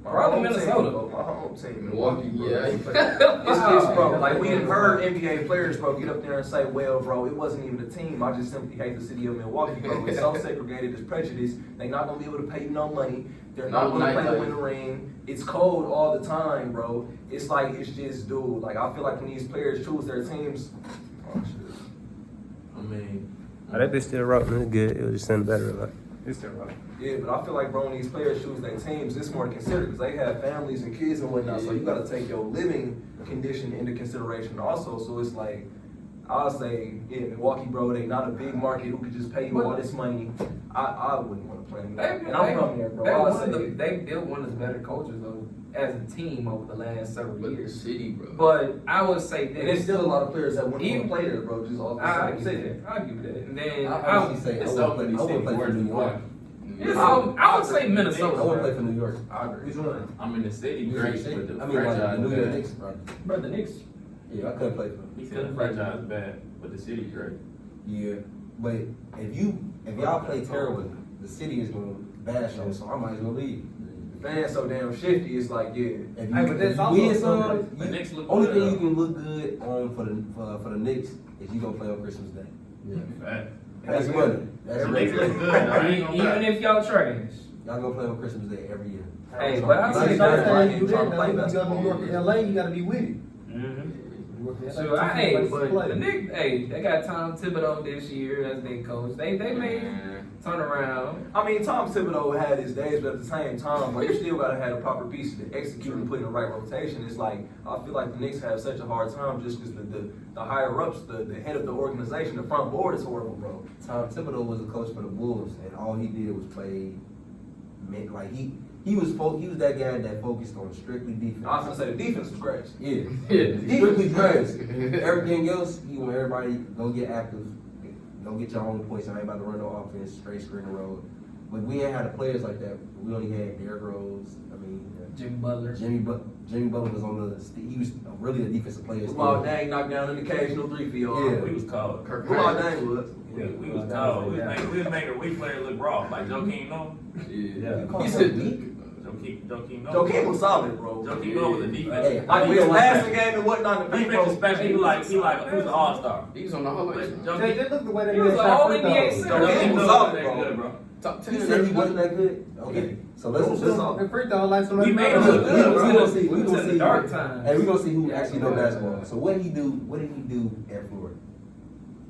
Probably Minnesota. My home team, Milwaukee. Yeah. It's just, bro, Yeah. like we done heard NBA players, bro, get up there and say, well, bro, it wasn't even a team. I just simply hate the city of Milwaukee, bro. It's so segregated, it's prejudice. They not gonna be able to pay you no money. They're not No gonna play to nightlife. win the ring. It's cold all the time, bro. It's like, it's just, dude, like I feel like when these players choose their teams, oh shit. I mean, That bitch still rocking. It's good. It was just sound better. Like. It's still wrong. Yeah, but I feel like, bro, when these players choose their teams, it's more considered because they have families and kids and whatnot. So you got to take your living condition into consideration also. So it's like, I'll say, yeah, Milwaukee, bro, they not a big market who could just pay you all this money. I wouldn't want to play in that. And I'm from there, bro. They built one of the better cultures though, as a team over the last several But the years. city, bro. But I would say this. And there's still a lot of players that wouldn't want to play there, bro, just off I the give same you city. that. I give you that. And then I I honestly would, say I it's wouldn't so play, many I wouldn't cities play for worse New than York. I would say I Minnesota. wouldn't play for New York. I agree. Which one? I'm in the city, New great, York City. but the I mean, like the franchise New York bad. Knicks, right? Bro, the Knicks. Yeah, I couldn't play for them. He said the franchise bad, but the city great. Yeah, but if y'all play terrible, the city is gonna bash y'all. So I might as well leave. The fans so damn shifty, it's like, yeah. If Hey, but if that's you also win something some, like- The Knicks look only good, thing you though. can look good on for the Knicks is you gonna play on Christmas Day. Fact. That's money. That's The money. Knicks look good, though. I ain't gonna Even lie. if y'all trash. Y'all gonna play on Christmas Day every year. Hey, but I Like, say that's that. why you do that, trying to though. play You go to basketball. New York and LA, you gotta be with it. Mm-hmm. You work in LA, So I you hey, places to but play. the Knicks, hey, they got Tom Thibodeau this year as their coach. They made turn around. I mean, Tom Thibodeau had his days, but at the same time, but you still gotta have the proper pieces to execute and put in the right rotation. It's like I feel like the Knicks have such a hard time just because the higher ups, the head of the organization, the front board is horrible, bro. Tom Thibodeau was a coach for the Bulls, and all he did was play. Like he was that guy that focused on strictly defense. I was gonna say the defense was great. Yeah, Yeah. strictly defense. Everything else, he want everybody go get active, go get your own points. I ain't about to run no offense, straight screen and roll. But we ain't had the players like that. We only had Derrick Rose. I mean, Jimmy Butler. Jimmy Butler was on the. He was really a defensive player. Well, Dang knocked down an occasional three for y'all. Yeah. We was cold. Kirk Well, Hines. Dang was. We was cold. We was making a weak player look raw. Like Joakim Noah. Yeah. He He said said weak. Joakim Noah. Joakim was solid, bro. Joakim Noah was a defense. Hey, Like we with his don't like passing that. game and whatnot, the big Defense bro. especially, he was an all-star. he was on the Hall of Fame. They look the way they He was made an shot all free NBA throws. center. Joakim was solid, that bro. good, bro. Top 10. He said he wasn't that good. Okay, so let's The free throw like somebody. We made him look good, bro. We gonna see. We We was gonna in the see. dark times. And we gonna see who actually know Yeah. basketball. So what did he do? What did he do at Florida?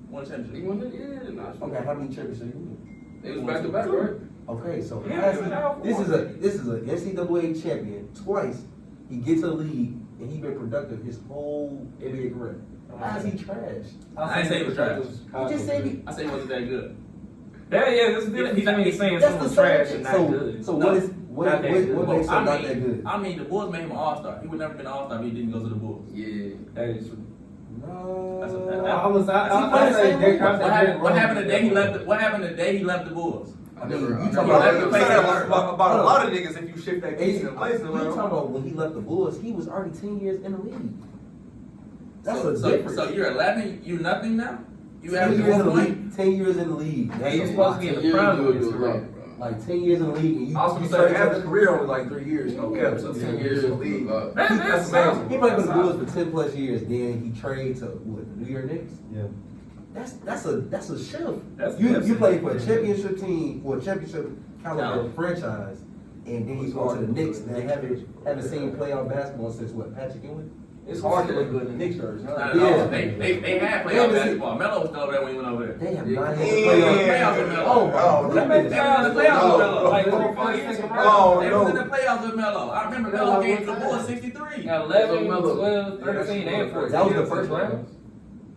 One He championship. won it, yeah, the national. Okay, how many championships you win? It was back to back, right? Okay, so Yeah, has he he- went out this for is a NCAA champion twice. He gets a league and he been productive his whole NBA career. How is he trash? I ain't say he was trash. He just said he. I say he wasn't that good. Yeah, there's a difference between saying That's someone's the trash same. and not So good. so No, what is what not that good. makes him not that good? I mean, the Bulls made him an all-star. He would never been an all-star if he didn't go to the Bulls. Yeah. That is true. No. That's a- I say Derrick What happened the day he left? What happened the day he left the Bulls? I mean, you I talking never- about I can say that about a lot of niggas if you shift that piece and place You it talking around. about when he left the Bulls? He was already 10 years in the league. That's so, a so, difference. so you're 11. You nothing now. You 10 average years in the 1 point. league. 10 years in the league. That's He was a supposed lot. to be in the Years prime do of it, his do it career. right, bro. Like 10 years in the league, and you. I was gonna you say trade average him- career only like 3 years, no cap. So 10 years in the league. Uh, That's amazing. He played for the Bulls for 10 plus years. Then he traded to what? The New York Knicks. Yeah. That's a shift. That's You played for a yeah. championship team or a championship caliber franchise, and then you go to the Knicks and haven't seen playoff basketball since what? Patrick Ewing. It's hard to look good in the Knicks jersey. Not Huh? at Yeah. all. They had Yeah, playoff but see- basketball. Melo was still over there when he went over there. They have Yeah. not had Yeah. playoff. Playoffs with Melo. Oh my They made the playoffs with Melo, like No. 3 or 4 years in a row. Oh, They no. was in the playoffs with Melo. I remember Melo came to the Bulls 63. Got 11, Melo. 12, 13, and 14. That was the first round.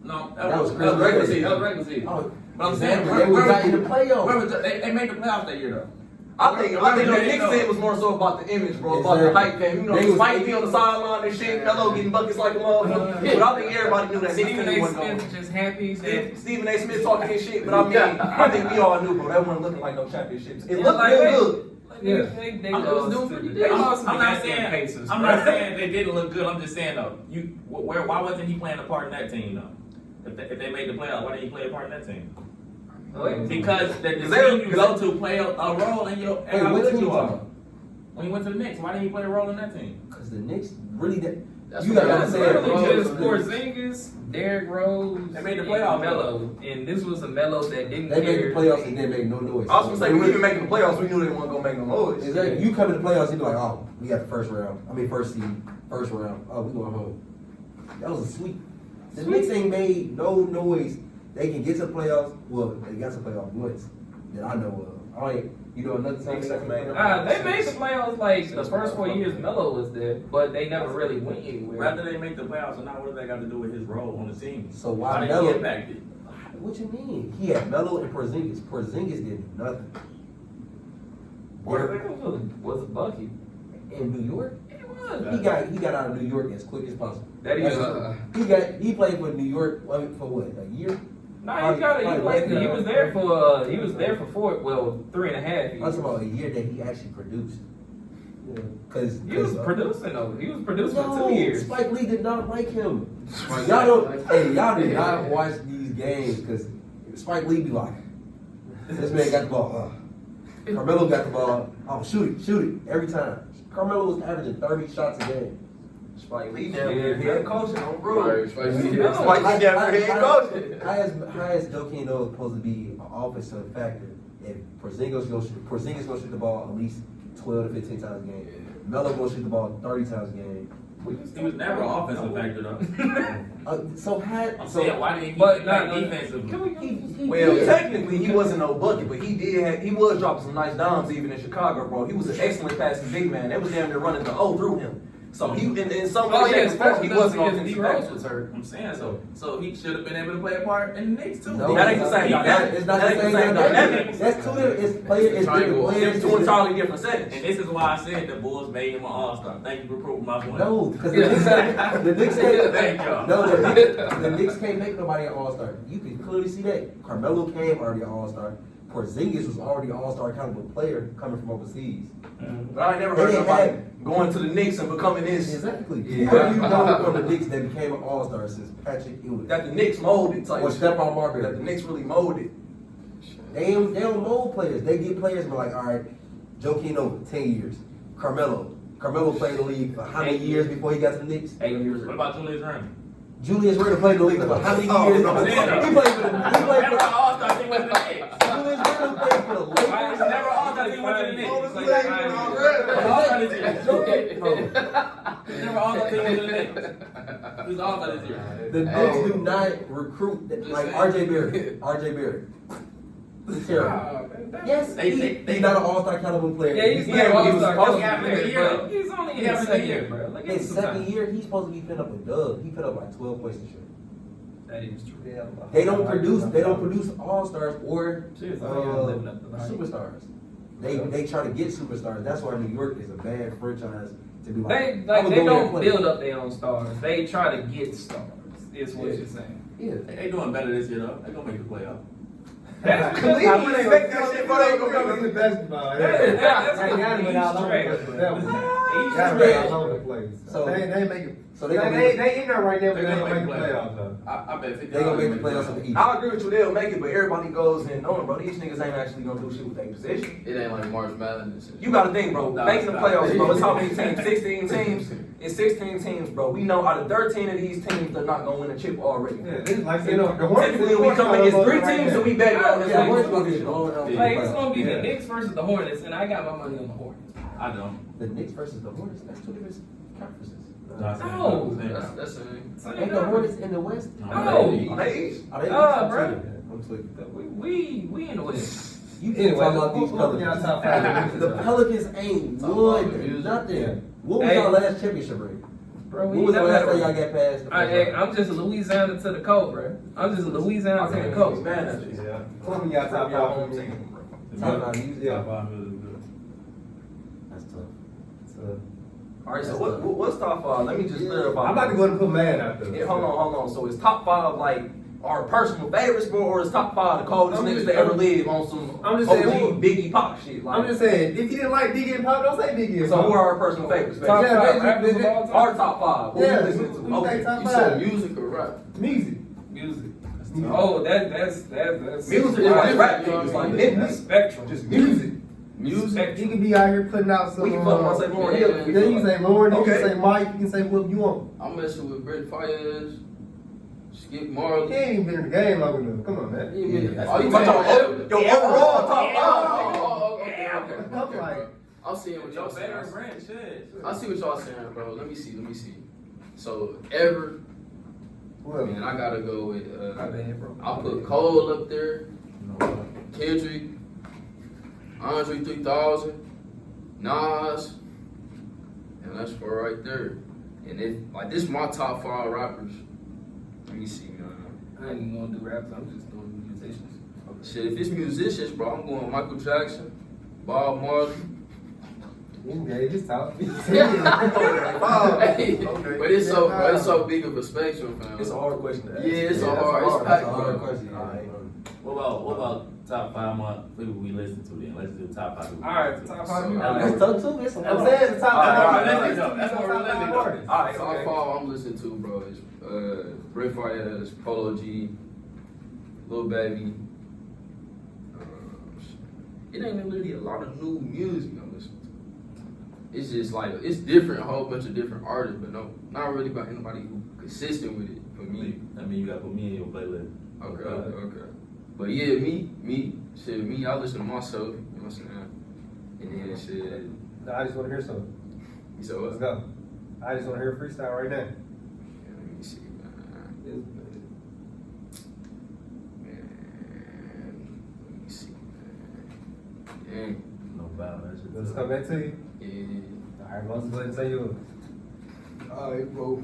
No, That was regular Christmas. season. That was regular season. Oh, But I'm saying, exactly. They got in the playoffs. they made the playoffs that year though. I think the Knicks thing was more so about the image, bro, about the hype game. You know, They was- Spike be on the sideline and shit, Melo getting buckets like a motherfucker. But I think everybody knew that Knicks Stephen team A. wasn't going. Smith just happy that Stephen A. Smith talking his shit, but I mean, I think we all knew, bro, that wasn't looking like no championships. It looked like, real good. Yeah. they I'm lost doing to pretty the- good. they lost to I'm the not goddamn saying Pacers, I'm bro. not saying they didn't look good. I'm just saying though, why wasn't he playing a part in that team though? If they made the playoffs, why didn't he play a part in that team? What? Because the team you go to play a role in your Hey, how what good team you you are. talking about? When he went to the Knicks, why didn't he play a role in that team? Because the Knicks really did. That's You what gotta I'm It's saying. understand. literally Rose just was- Porzingis, Derrick Rose, They made the and playoffs, Melo, and this was a Melo that didn't They made care. the playoffs and didn't make no noise. I was gonna say, when we even making the playoffs, we knew they weren't gonna make no noise. Exactly. You come to the playoffs, you be like, oh, we got the first round. I mean, first seed, first round. Oh, we going home. That was a sweep. The Knicks ain't made no noise. They can get to the playoffs. Well, they got to playoff once that I know of. I ain't, you know, another time Knicks they ain't made no They made the playoffs like the first 4 years Melo was there, but they never really went anywhere. Whether they make the playoffs or not, what does that got to do with his role on the team? So Why why did he Melo? impact it? What you mean? He had Melo and Porzingis. Porzingis did nothing. Porzingis was a bucket. In New York, He was. he got out of New York as quick as possible. That is. He played for New York for what, a year? No, he was there for 3.5 I'm years. talking about a year that he actually produced. Cause He was producing though. He was producing for 2 years. Spike Lee did not like him. Y'all did not watch these games because Spike Lee be like, this man got the ball. Carmelo got the ball. Oh, shoot it every time. Carmelo was averaging 30 shots a game. Spike Lee down there, head coaching on bro. Right, Spike Lee. Spike Lee down there, head coaching. How is Joakim Noah supposed to be an offensive factor if Porzingis gonna shoot the ball at least 12 to 15 times a game? Melo gonna shoot the ball 30 times a game. He was never an offensive factor though. I'm saying, why didn't he But play defensively? Well, technically, he wasn't no bucket, but he was dropping some nice dimes even in Chicago, bro. He was an excellent passing big man. They was damn near running the O through him. So he, in some way, shape, or form, he wasn't on D the Rose defense. was hurt. I'm saying so he should have been able to play a part in the Knicks too. No, That ain't the same dynamic. It's not That the ain't same the same dynamic. dynamic. That's two different. It's players. It's different players. It's two entirely different settings. And this is why I said the Bulls made him an all-star. Thank you for proving my point. No, because the Knicks can't. Thank y'all. No, the Knicks can't make nobody an all-star. You can clearly see that. Carmelo came already an all-star. Porzingis was already an all-star caliber player coming from overseas. But I ain't never heard nobody going to the Knicks and becoming this. Exactly. Who have you known from the Knicks that became an all-star since Patrick Ewing? That the Knicks molded type. Or shit. Stephon Marbury. That the Knicks really molded. They don't mold players. They get players and be like, all right, Joakim Noah, 10 years. Carmelo played in the league for how many years before he got to the Knicks? 8 years. What about Julius Randle? Julius Randle played in the league for how many years? I'm saying, He played for Never an all-star team went to the Knicks. Julius Randle played for the Lakers. Never an all-star team went to the Knicks. All-star this year. Never all-star team went to the Knicks. He's all-star this year. The Knicks do not recruit like RJ Barrett. He's terrible. Yes, he's not an all-star caliber player. Yeah, he's Yeah, not but he was all-star supposed to caliber be player, here. but he's only in Yeah, his but second here. year, bro. Look at His some second time. year, he's supposed to be putting up a dub. He put up like 12 points this year. That is true. They don't produce all-stars or Seriously, I am living up to the hype. superstars. They try to get superstars. That's why New York is a bad franchise to be like. They I'm like gonna they go there and don't play. build up their own stars. They try to get stars. Is what you're saying. Yeah. They doing better this year though. They gonna make the playoff. That's Cleveland because expect that shit, but they ain't gonna make it. basketball. that's They got it all over the East place. trash. They got it all over the place. So- They make it. So They in there right now, but they They don't gonna make the make the playoffs though. I bet 50. They gonna make the playoffs in the East. I agree with you, they'll make it, but everybody goes in knowing, bro, these niggas ain't actually gonna do shit with their position. It ain't like March Madness. You gotta think, bro, making the playoffs, bro, it's how many teams? 16 teams? It's 16 teams, bro. We know out of 13 of these teams, they're not gonna win a chip already. Yeah, this is like the Hornets. Typically, we come in, it's 3 teams, and we bet on this. Yeah, like, Hornets gonna get blown out. Like it's gonna be Yeah. the Knicks versus the Hornets, and I got my money on the Hornets. I don't. The Knicks versus the Hornets. That's two different conferences. No. That's it. Ain't the Hornets in the West? No. Are they East? Are they Nah, East? bro. I'm tweaking. We in the West. You keep Anyway, talking about these who's y'all Pelicans. top five? The Pelicans ain't Talk about the won music. nothing. What was Hey. our last championship ring? Bro, When was the never last had time a- y'all got past the first round? I'm just Louisiana to the coast, bro. I'm just Louisiana to the coast. Man, that's just. Yeah. Who's y'all top Y'all five? home team, bro. Top five music? Yeah. Top five is good. That's tough. So, All right, so what's top five? Let me just clarify. I'm about to go and put mad out there. Yeah, hold on. So it's top five like our personal favorites, bro, or is top five the coldest I'm niggas just- to ever live on some I'm just OG saying, Biggie Pop shit? Like, I'm just saying, if you didn't like Biggie and Pop, don't say Biggie and so Pop. who are our personal favorites? Top baby? Yeah, five basically, rappers of they- all time. Our top five. Who Yeah, you listening who to? you Okay. think top You said five? music or rap? Music. Music. Music. Oh, that's Music is like rap niggas, like That's niggas. spectrum. Just music. Music. You can be out here putting out some. We can fuck around and say Lauryn Hill. if we Then feel you can like. say Lauren, you Okay. can say Mike, you can say what you want. I'm messing with Brett Fires, Skip He Marley. ain't even been in the game long enough. Come on, man. Oh, you I'm talking talking your overall top Oh, five. okay. I'm like, I'm seeing what y'all saying. shit. I see what y'all saying, bro. Let me see. So, ever, well, man, I gotta go with, My bad, bro. I put Cole up there, Kendrick, Andre 3000, Nas, and that's four right there. And if, like, this is my top five rappers. Let me see, man. I ain't even gonna do raps. I'm just doing musicians. Shit, if it's musicians, bro, I'm going Michael Jackson, Bob Marley. you gave his top. Hey, Okay. but it's so big of a spectrum, fam. It's a hard question to ask. Yeah, it's a that's hard, it's That's packed, a hard bro. question. All right. What about top 5 people we listen to then? Let's do top 5 people. All right, top five. So, That's tough too. Listen, I'm saying the top All right, five. all right, That's let's go. That's more top realistic, five though. artists. All right, Top okay. five I'm listening to, bro, is Brett Fires, Polo G, Lil Baby. It ain't really a lot of new music I'm listening to. It's just like, it's different, a whole bunch of different artists, but no, not really about anybody who consistent with it for me. I mean, you gotta put me in your playlist. Okay. But yeah, me, I listen to myself, you know what I'm saying? And then shit, No, I just want to hear something. you said Let's what? go. I just want to hear freestyle right now. Yeah, let me see, man. Let me see, man. Dang. No doubt, that shit. Let's come back to you. Yeah. All right, let's go ahead and say yours. Alright, bro.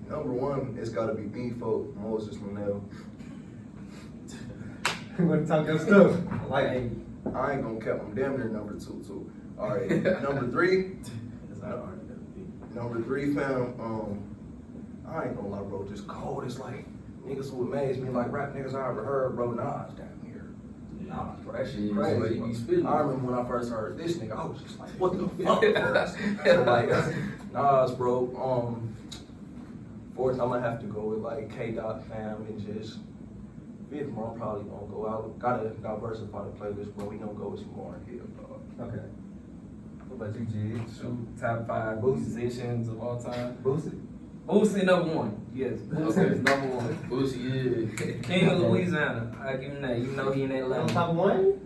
Number one, it's gotta be me, folk, Moses Linnell. You want to talk your stuff? I like it. I ain't gonna cap, I'm damn near number two, too. Alright, number three, It's not hard to beat. number three, fam, I ain't gonna lie, bro, just cold. It's like, niggas who amaze me, like rap niggas I ever heard, bro, Nas down here. Nas, bro, that shit Yeah, crazy. but he bro. be spitting. I remember when I first heard this nigga, I was just like, what the fuck, bro? So, like, Nas, bro, fourth, I'm gonna have to go with like K-Dot fam and just fifth, bro, I'm probably gonna go out. Gotta diversify the playlist, bro. We gonna go with some Lauryn Hill, dog. Okay. What about you, G? Shoot, top five musicians of all time. Boosie? Boosie number one. Yes, Boosie Okay. is number one. Boosie, yeah. King of Louisiana. I give him that. You know he in that On lane. top of one?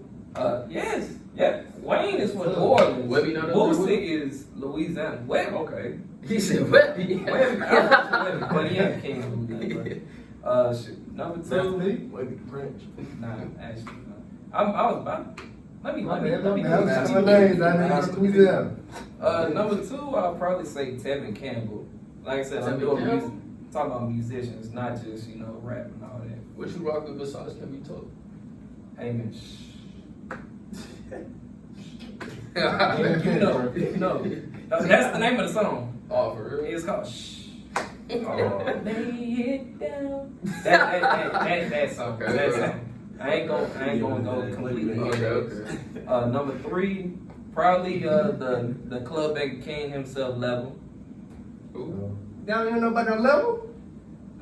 Yes. Yeah. Wayne is for New Orleans. Webby not up there with Boosie is Louisiana. Webby. Okay. He said, Webby. Webby. But he ain't King of Louisiana. Shoot. Number That's two. me. Maybe Prince. Nah, actually, no. I was about. Let me. My bad, let me my go bad. back. My names, I didn't know who's there. Number two, I'll probably say Tevin Campbell. Like I said, I'm Tevin doing Campbell? music, talking about musicians, not just rap and all that. What you rock with besides Can Be Told? Hey man, Oh, you know. That's the name of the song. for real? It's called Shh. Oh, lay it down. That song. Okay, That bro. song. I ain't gonna go completely. Okay. Number three, probably the Club Banger King himself, Level. Ooh. Y'all don't even know about that level?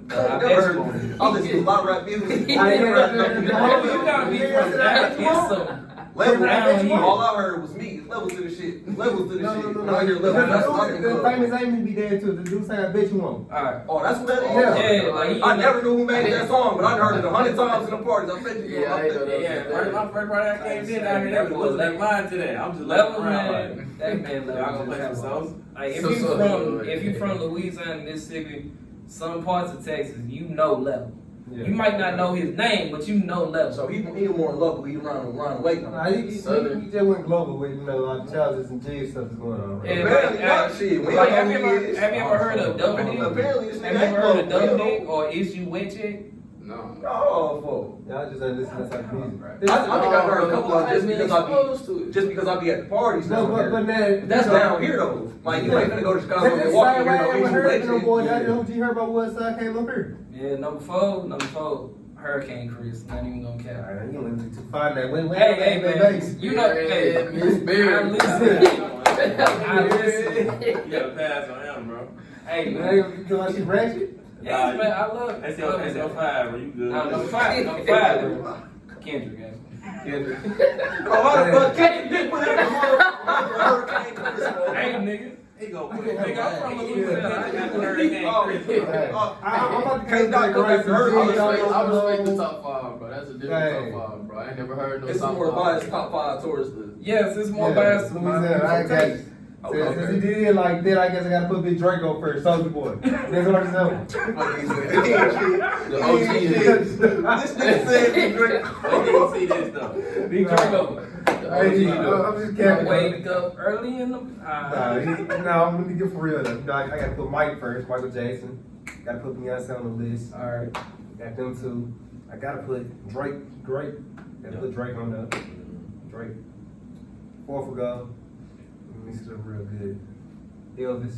I never heard. I listen to a lot of rap music. I ain't heard You gotta be from that. It's some. Level, Down here. all I heard was me. Levels to the shit. Levels to the shit. When I hear The levels, that's what I think the of. famous Amy be there too. The dude saying, I bet you won't. Alright. Oh, that's what that is? Yeah. Yeah, like, I never knew who made that song, but I heard it 100 times in the parties. I bet you Yeah, I ain't know that. Yeah, my first part I came in out here, that was that line today. I'm just Level looking around like, man, that man y'all Level. gonna play some just songs? Like So- if you from Louisiana, Mississippi, some parts of Texas, you know Level. You might not know his name, but you know Level. So he more local. He around the way. Nah, he just went global with, all the challenges and G stuff that's going on. Right? Yeah, Apparently not shit. We like, don't have know you who he is. ever heard of Double Dick? Apparently this Have you nigga ever heard of ain't Double global. Dick or Is You Wet Chick? No. Oh, fuck. Y'all just ain't listen to that type of music. I think I heard a couple of I've been exposed to it. just because I be at the parties. No, down but here. now That's down here though. Like you ain't finna go to Chicago and walk in here no heard no boy. yeah. That OG heard about what side came up here. Yeah, number four, Hurricane Chris. Not even gonna cap. Alright, you don't need to find that. Wait, Hey, man, you know, hey, Miss Beard. I listen. I listen. You gotta pass on him, bro. Hey, man. Hey, you feel like she ratchet? Yes, man, I love That's your 5, bro. You good? Number five, bro. Kendrick, guys. Oh, how the fuck can you put that Hurricane Chris? Hey, nigga. He go I put can't it. Nigga, I'm from have Louisiana. I got the Hurricane Oh, Chris. Hey, I'm about to Can't not go back to her. I respect the top 5, bro. That's a different Hey. top 5, bro. I ain't never heard no It's top more 5. biased top 5 towards the. Yes, it's more Yeah, biased to my Louisiana, I got you. Okay. Since he did it like that, I guess I gotta put Big Draco first, Soulja Boy. That's what I'm saying. The OG. This nigga said he drink. Wait till you see this though. Big Draco. Hey, I'm just capping. Wake up early in the. I'm gonna get for real though. I gotta put Mike first, Michael Jackson. Gotta put Beyonce on the list. Alright. Got them two. I gotta put Drake. Gotta put Drake on there. Drake. Fourth will go. This is real good. Elvis.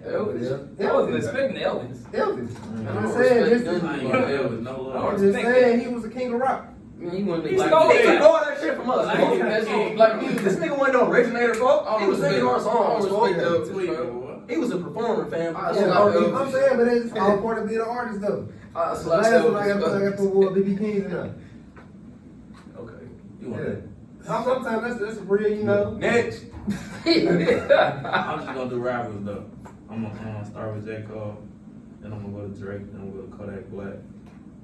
Elvis. I wasn't expecting Elvis. Elvis. I I'm don't just saying, respect this is. none of Yeah, you. it was no love. I'm just saying, he was the king of rock. Man, he wasn't He black stole music. He it. took all that shit from us. Like, Like, that's all black music. this nigga wasn't no originator, folk. I He don't was singing respect our songs, I folk. don't respect Tweet, Elvis, bro. boy. He was a performer, fam. I Yeah, slap I'm Elvis. saying, but it's all part of being an artist though. I The slap last one I Elvis. got put BB King in there. Okay. You want Yeah. that? Sometimes that's real, you know. Next. I'm just gonna do rappers though. I'm gonna start with J. Cole, then I'm gonna go to Drake, then I'm gonna go to Kodak Black,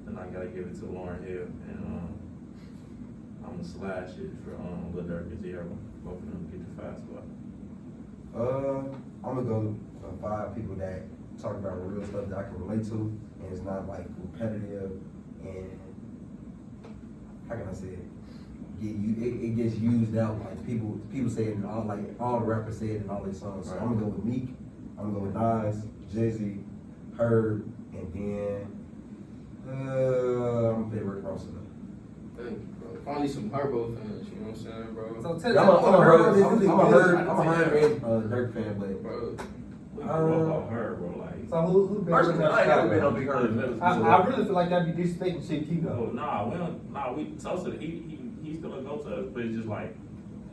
then I gotta give it to Lauryn Hill, and I'm gonna slash it for Lil Durk and Zero. Both of them get the 5 spot. I'm gonna go 5 people that talk about real stuff that I can relate to, and it's not like repetitive, and how can I say it? It gets used out, like people say it in all, like all the rappers say it in all their songs. So Right. I'm gonna go with Meek, I'm gonna go with Nas, Jay-Z, Herb, and then I'm gonna play Rick Ross. Thank you, bro. Finally some Herbo fans, you know what I'm saying, bro? So tell I'm a Herb. Dirk fan, but Bro, We grew up on her, bro. Like, So who been Personally, I ain't never been no big Herb. I really feel like that'd be disrespecting shit keep oh, though. nah, we don't. Nah, we Sosa. He's still a go to us, but it's just like.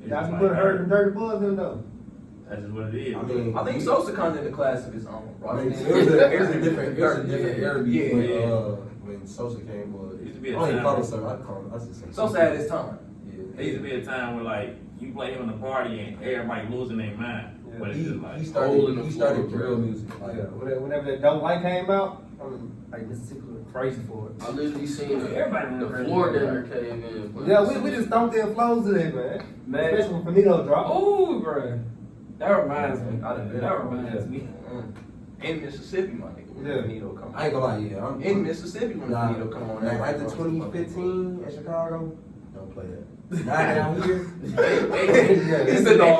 It's Y'all just be like putting Herb her. and Dirty Buzz in though. That's just what it is. I mean, I think Sosa kind of in the class of his own, I right? mean, it was a different era Yeah. when Sosa came. It used to be a I don't even time. call him Sosa. I call him. I just say Sosa had his time. There used to be a time where like you play him in the party and everybody losing their mind. Yeah. But it's just like He Hole in the started floor, drill bro. music. Like, Yeah, whenever that Don't Like came out, like Mississippi was crazy for it. I literally seen Everybody the went floor crazy, dinner cave in. playing Yeah, some we just shit. thumped their flows today, man. Man. Especially when Finito dropped. Ooh, bro. That reminds me. I done been That there. reminds me. In Mississippi, my nigga, when Yeah. Benito come I ain't on. gonna lie, yeah. I'm In Mississippi, when Nah, Benito come on. like everybody after goes to 2015 in Chicago, don't play that. Not down here. He said, "No,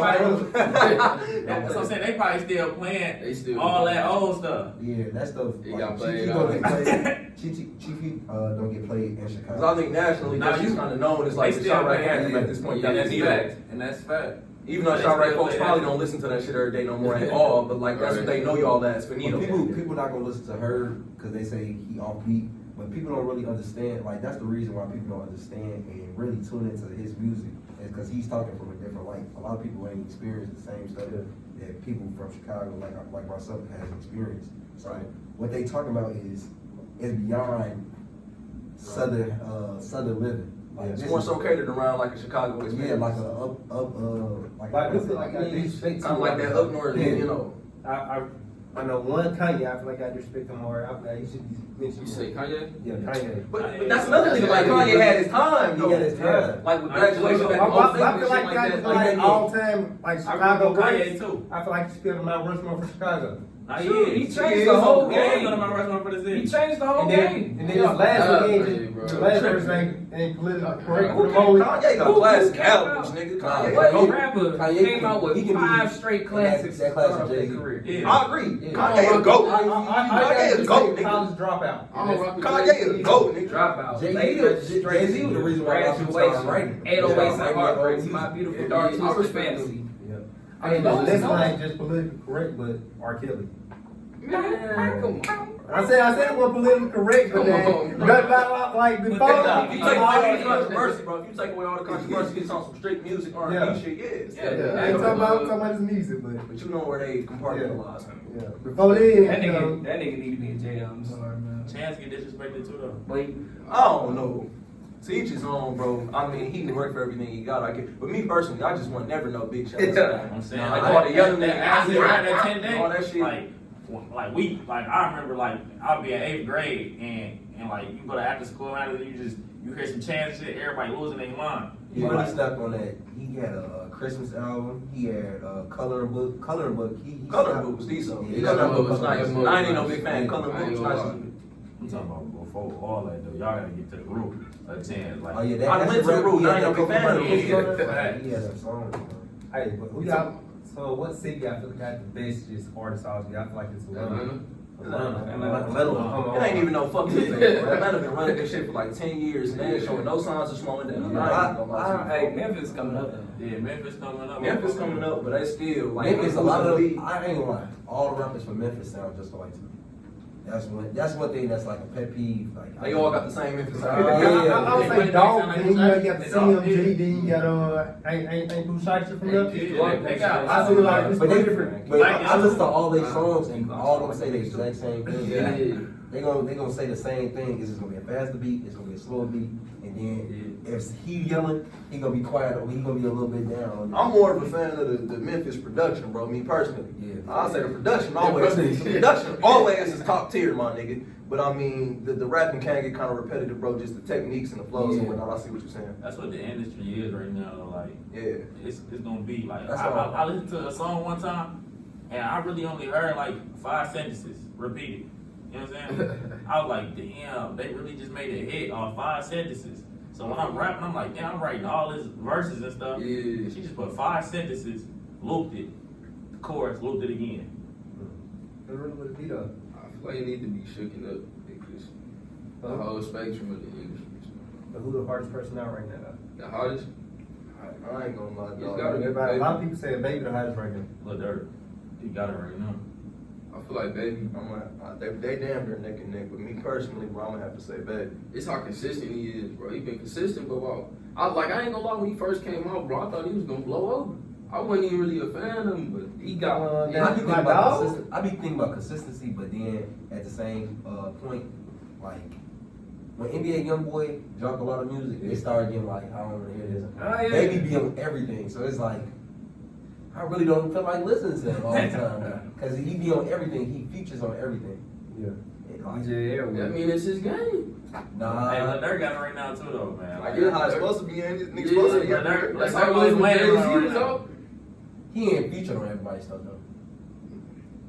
That's what I'm saying. They probably still playing They still all that old stuff. Yeah, that stuff. It like, got played Chief out. don't get played. Chief don't get played in Because Chicago. I think nationally, Nah, he's you- kind of known as like they the still shot right playing anthem it. at this point. Yeah, That's that's fact. fact. And that's fact. Even though They shot right still folks play probably that. don't listen to that shit every day no more at all, but like that's what they know y'all as Finito. People not gonna listen to her because they say he offbeat, but people don't really understand. Like that's the reason why people don't understand and really tune into his music is because he's talking from a different light. A lot of people ain't experienced the same stuff that people from Chicago, like myself, has experienced. So what they talking about is beyond southern living. Like It's this more is- so catered around like a Chicago yeah, experience. like a like Like, I feel like I disrespect Kind of like that up north, Yeah. you know. I know one Kanye, I feel like I disrespect him more. I feel like he should be mentioned. You say Kanye? Yeah, Kanye. But that's another thing. Like Kanye had his time. He though. had his time. Like with graduation back in I 06 feel and like shit like Kanye that. like all time like I Chicago remember Kanye greats. too. I feel like he's still Mount Rushmore for Chicago. Nah, Shoot, he is. changed He the is. whole He game. one of my wrestling for the city. He changed the whole And game. then his last Yeah, one hey, bro. the last person ain't politically correct. Who Kanye got Who classic came albums, out? nigga. Nah, Kanye What got rapper Kanye came out with he can be 5 straight classics that classic throughout their Jay-Z. career? Yeah. I agree. Yeah. Kanye a goat. Kanye a goat, nigga. College dropout. I don't rock with Kanye a goat, nigga. Dropout. Jay-Z was the reason why a lot of people started writing. 808s and Yeah. Heartbreaks, My Beautiful Dark Yeah, I Twisted respect Fantasy. I mean, This one ain't just politically correct, but R. Kelly. Man, come on. I said it wasn't politically correct, but Come on, bro. not like before. Nah, if you take away all the Yeah. controversy, bro, if you take away all the controversy, it's on some straight music, R&B Yeah. shit, yes. I ain't talking about his music, but But you know where they compartmentalize him. yeah. Before then, That you know, nigga need to be in jail. I'm sorry, man. Chance get disrespected too though. Wait, I don't know. To each his own, bro. I mean, he can work for everything he got. I get, but me personally, I just want never know big shots. I'm saying Like like all the young niggas, after that 10 days, all that shit. like I remember like I'll be in 8th grade and like you go to after school and you hear some Chance shit, everybody losing their mind. He really stuck on that. He had a Christmas album. He had a coloring book. Coloring book. He Coloring book was decent. Yeah, Coloring book was Coloring nice. book I ain't no nice. big fan. Coloring book was nice. I'm talking about before all that though. Y'all gotta get to the root of Chance. Like Oh yeah, I that's went to the root. I ain't no big fan of He him. He has some songs. hey, but who got? So what city I feel got the best just artist out here? I feel like it's Atlanta. It ain't even no fucking thing. Atlanta been running this shit for like 10 years and they ain't showing no signs of slowing down. I ain't gonna lie to you. hey, Memphis coming up though. yeah, Memphis coming up. Memphis coming up, but they still like Memphis, a lot of league. I ain't gonna lie. All the rappers from Memphis sound just alike to me. That's one thing that's like a pet peeve. Like They all got the same Memphis Yeah. I would say dog. Then you got the They all CMG. Then you got ain't Blue Shiesty from there. They got I see like But they different. But Like, I listen to all their songs and all of them say the exact same thing. Yeah. They gonna say the same thing. It's just gonna be a faster beat. It's gonna be a slower beat. And then if he yelling, he gonna be quiet or he gonna be a little bit down. I'm more of a fan of the Memphis production, bro. Me personally, Yeah. I'll say the production always. The production always is top tier, my nigga. But I mean, the rapping can get kind of repetitive, bro. Just the techniques and the flows and Yeah. whatnot. I see what you're saying. That's what the industry is right now. Like Yeah. it's gonna be like That's I all. I listened to a song one time and I really only heard like 5 sentences repeated. You know what I'm saying? I was like, damn, they really just made a hit on 5 sentences. So when I'm rapping, I'm like, damn, I'm writing all these verses and stuff. Yeah. She just put 5 sentences, looped it, the chorus, looped it again. It really would be though. I feel like you need to be shooken up because the whole spectrum of the industry. But who the hardest person out right now? The hardest. I ain't gonna lie, It's dog. gotta be Everybody, a lot of Baby. people say Baby the hottest right now. Lil Durk, he got it right now. I feel like Baby. They damn near neck and neck. But me personally, bro, I'm gonna have to say Baby. It's how consistent he is, bro. He been consistent, but wow. I ain't gonna lie, when he first came out, bro, I thought he was gonna blow over. I wasn't even really a fan of him, but he got I be thinking My about dog? I be thinking about consistency, but then at the same point, like when NBA YoungBoy dropped a lot of music, they started getting like, I don't want to hear this. Oh, yeah. Baby be on everything, so it's like I really don't feel like listening to him all the time now because he be on everything. He features on everything. Yeah. It, like, DJ Airwood. I mean, it's his game. nah, Hey, Lil Durk got it right now too though, man. Like, it's how it's supposed to be, and these niggas supposed to be. Yeah, Durk- That's Like, how Lil it was when Wayne Jay-Z right was now. out. he ain't featured on everybody's stuff though.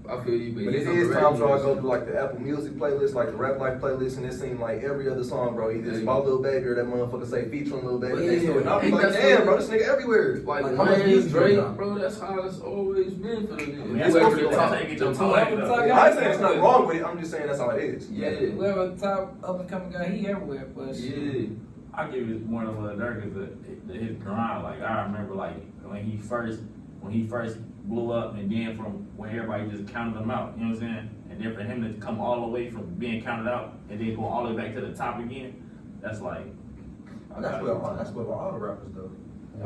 I feel you, But it he's on is the times where I radio. go through like the Apple Music playlist, like the Rap Life playlist, and it seems like every other song, bro, either it's about Lil Baby or that motherfucker say featuring Lil Baby. Yeah, next to it. And I'll be yeah. like, damn, bro, this nigga everywhere. Like Like, how much Wayne, music you Drake, got? bro, that's how it's always been for the niggas. mean, that's Whoever what the you top- take it to the the top- point, though. I ain't saying there's nothing wrong with it. I'm just saying that's how it is. Yeah. Whoever the top up and coming guy, he everywhere. But Yeah. I give it more of Lil Durk is his grind. Like I remember, like when he first blew up, and then from when everybody just counted him out. You know what I'm saying? And then for him to come all the way from being counted out and then go all the way back to the top again, that's like. That's what all the rappers do.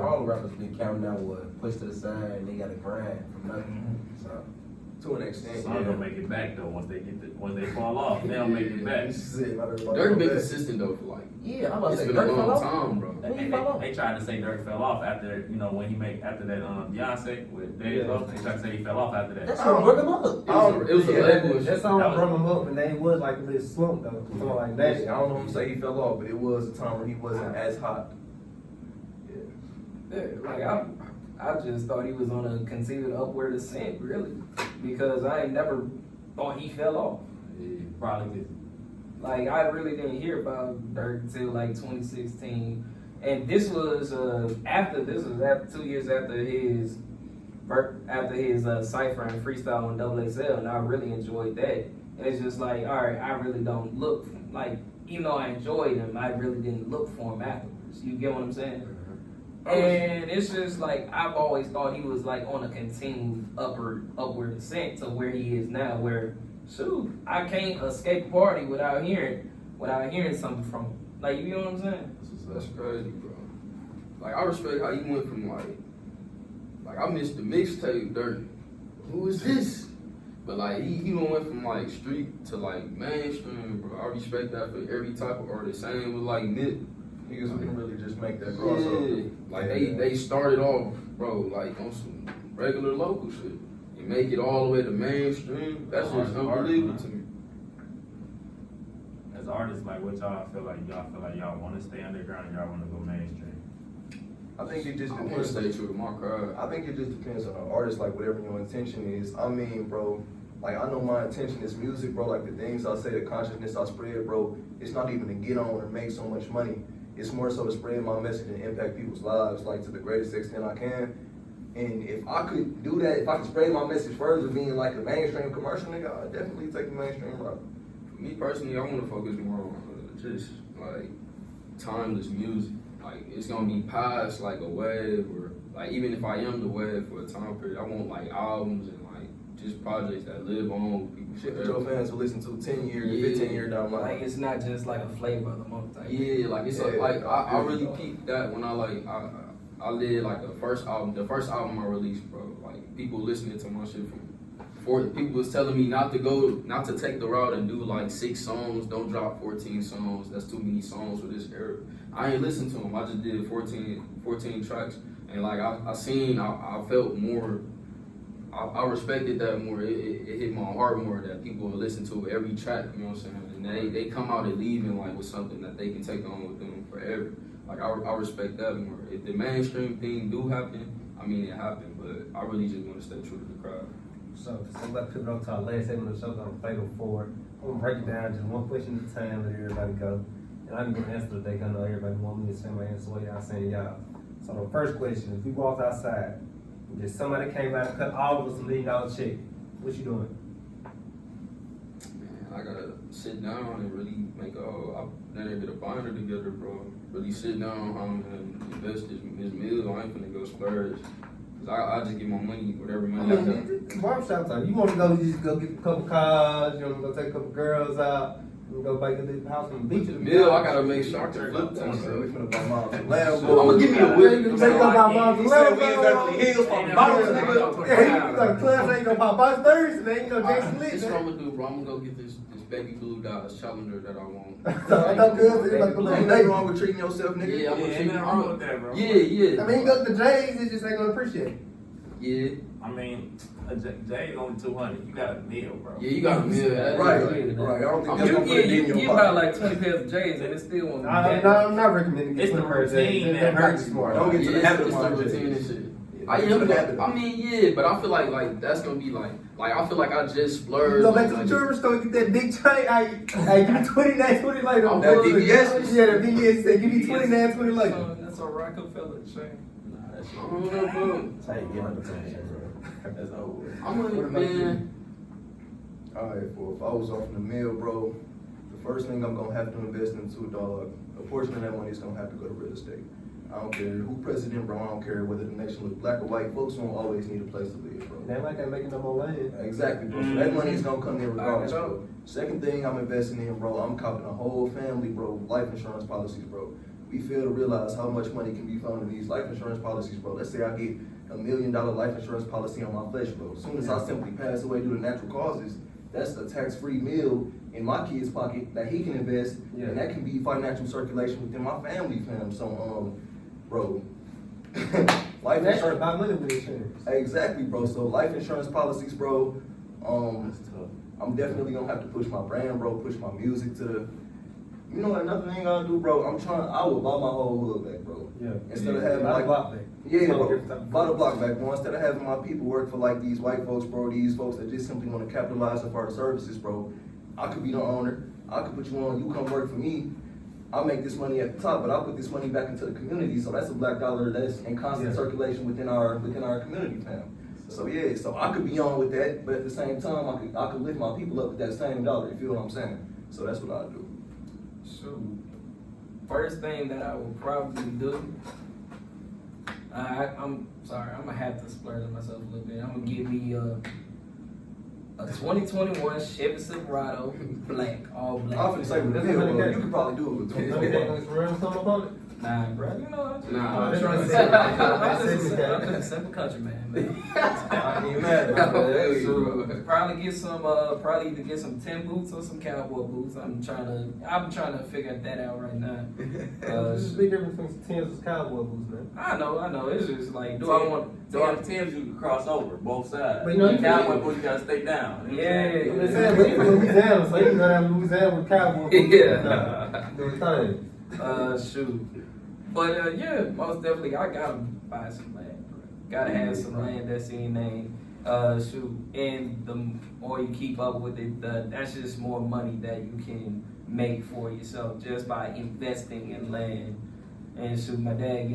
All the rappers be counting out what pushed to the side and they got to grind from nothing. So To an extent. Some don't make it back though. Once they fall off, they don't make it back. Dirk been consistent though for like, yeah, I'm about to it's say been a Dirk fell long off. time, bro. When he And fell off. they tried to say Dirk fell off after when he made after that Beyonce with David Lowe. They tried to say he fell off after that. That's what broke him up. It was a label. That song That was- brought him up, and they was like a little slump though. Something like I that. don't know if I'm say he fell off, but it was a time where he wasn't as hot. yeah, like I just thought he was on a continued upward ascent, really, because I ain't never thought he fell off. Yeah, probably just. Like, I really didn't hear about Dirk until like 2016, and this was after 2 years after his Cypher and freestyle on Double XL, and I really enjoyed that. And it's just like, all right, I really don't look like, even though I enjoyed him, I really didn't look for him afterwards. You get what I'm saying? And it's just like, I've always thought he was like on a continued upward ascent to where he is now, where, shoot, I can't escape a party without hearing something from him. Like, you know what I'm saying? That's crazy, bro. Like, I respect how you went from like I missed the mixtape Dirk. Who is this? But like he went from like street to like mainstream, bro. I respect that for every type of artist. Same with like Nip. Niggas can really just make that crossover. Yeah. Like they started off, bro, like on some regular local shit. And make it all the way to mainstream. That's just unbelievable to me. As artists, like what y'all feel like y'all want to stay underground or y'all want to go mainstream? I think it just I want to depends. stay true to my craft. I think it just depends on the artist, like whatever your intention is. I mean, bro, like I know my intention is music, bro. Like the things I say, the consciousness I spread, bro. It's not even to get on or make so much money. It's more so to spread my message and impact people's lives, like to the greatest extent I can. And if I could do that, if I could spread my message further, being like a mainstream commercial nigga, I'd definitely take the mainstream route. For me personally, I want to focus more on just like timeless music. Like it's gonna be past like a wave, or like even if I am the wave for a time period, I want like albums and like just projects that live on with people. Shit that your fans will listen to 10 years, 15 years down the line. Like, it's not just like a flavor of the month type. Yeah, like it's like I really peeped that when I did like the first album I released, bro. Like people listening to my shit people was telling me not to take the route and do like 6 songs, don't drop 14 songs. That's too many songs for this era. I ain't listened to them. I just did 14 tracks, and like I felt more. I respected that more. It hit my heart more that people will listen to every track. You know what I'm saying? And they come out and leaving like with something that they can take on with them forever. Like I respect that more. If the mainstream thing do happen, I mean it happened, but I really just want to stay true to the crowd. So let's pivot on to our last segment of the show on Fatal Forward. I'm gonna break it down just one question at a time, let everybody go. And I'm gonna answer today, 'cause I know everybody want me to send my answer what y'all saying y'all. So the first question, if we walked outside, and just somebody came by and cut all of us $1 million check, what you doing? Man, I gotta sit down and really make then get a binder together, bro. Really sit down and invest this meal. I ain't finna go splurge. I just get my money, whatever money I got. Barbershop time. You want to go, just go get a couple cars, you want to go take a couple girls out, you go back to the house on the beach. Bill, I gotta make sure I can flip We things. finna buy moms and Lambo. I'm gonna give me a whip. You say go buy moms and He said we in Lambo. Beverly Hills, popping bottles, nigga. Yeah, he like, clubs ain't gonna pop bus Thursday, they ain't gonna Jason Lee. This is what I'm gonna do, bro. I'm gonna go get this baby blue Dodge Challenger that I want. So I know good, it's like a Ain't little nothing wrong with treating yourself, nigga. Yeah, I'm gonna treat ain't nothing wrong with that, bro. Yeah. I mean, you go to the J's, it just ain't gonna appreciate it. Yeah. I mean, Jay's only 200. You got a meal, bro. Yeah, you got a meal. Right. I don't think that's You gonna put it in your get pocket. about like 20 pairs of J's and it still won't be I'm bad. not recommending It's getting the one per se. routine That that hurts hurts. more. Don't get to the Yeah, habit it's of the my routine and shit. shit. Yeah, I don't get to am. the habit. I mean, yeah, but I feel like that's gonna be like I feel like I just splurged. You go back to like, the jewelry store, get that big chain. Hey, give me 20 now, 20 later. I'm That good. VVS? Yeah, the VVS said, give me 20 now, 20 later. That's a Rockefeller chain. I don't know, bro. That's over. I'm gonna, man. Alright, well, if I was off in the mill, bro, the first thing I'm gonna have to invest into, dog, a portion of that money is gonna have to go to real estate. I don't care who president, bro. I don't care whether the nation looks black or white. Folks won't always need a place to live, bro. They like that making no more land. Exactly, bro. So that money is gonna come in regardless, bro. Second thing I'm investing in, bro, I'm copping a whole family, bro, life insurance policies, bro. We fail to realize how much money can be found in these life insurance policies, bro. Let's say I get $1 million life insurance policy on my flesh, bro. As soon as I simply pass away due to natural causes, that's a tax-free meal in my kid's pocket that he can invest, and that can be financial circulation within my family, fam. So, bro, life That's insurance. about money with insurance. Exactly, bro. So life insurance policies, bro. That's tough. I'm definitely gonna have to push my brand, bro. Push my music to You know what? Another thing I'll do, bro. I would buy my whole hood back, bro. Yeah. Instead of having Buy the like, block back. yeah, So bro. different type of- Buy the block back, bro. Instead of having my people work for like these white folks, bro. These folks that just simply want to capitalize off our services, bro. I could be the owner. I could put you on. You come work for me. I'll make this money at the top, but I'll put this money back into the community. So that's a black dollar that's in constant Yeah. circulation within our community, fam. So yeah, so I could be on with that, but at the same time, I could lift my people up with that same dollar. You feel what I'm saying? So that's what I do. Shoot. First thing that I would probably do, I'm sorry, I'm gonna have to splurge on myself a little bit. I'm gonna give me a 2021 Chevy Silverado, black, all black. I'm finna say, but you could probably do it with You 20. think it's real something about it? Nah, bro, you know, I'm just, Nah, that's I'm what trying I'm to saying. I'm just a simple country man. I ain't even mad about that. So, probably get some, probably either get some 10 boots or some cowboy boots. I'm trying to figure that out right now. There's a big difference between Timbs and cowboy boots, man. I know. It's just like, Do I want Tim's you can cross over both sides? But you know, you cowboy can- boots you gotta stay down. You know what I'm Yeah. saying? They said, but it's Louisiana, so you can go down to Louisiana with cowboy boots. Yeah. Do a thing. Shoot. But yeah, most definitely, I gotta buy some land, bro. Gotta have some land that's in your name. Shoot, and the more you keep up with it, that's just more money that you can make for yourself just by investing in land. And shoot, my dad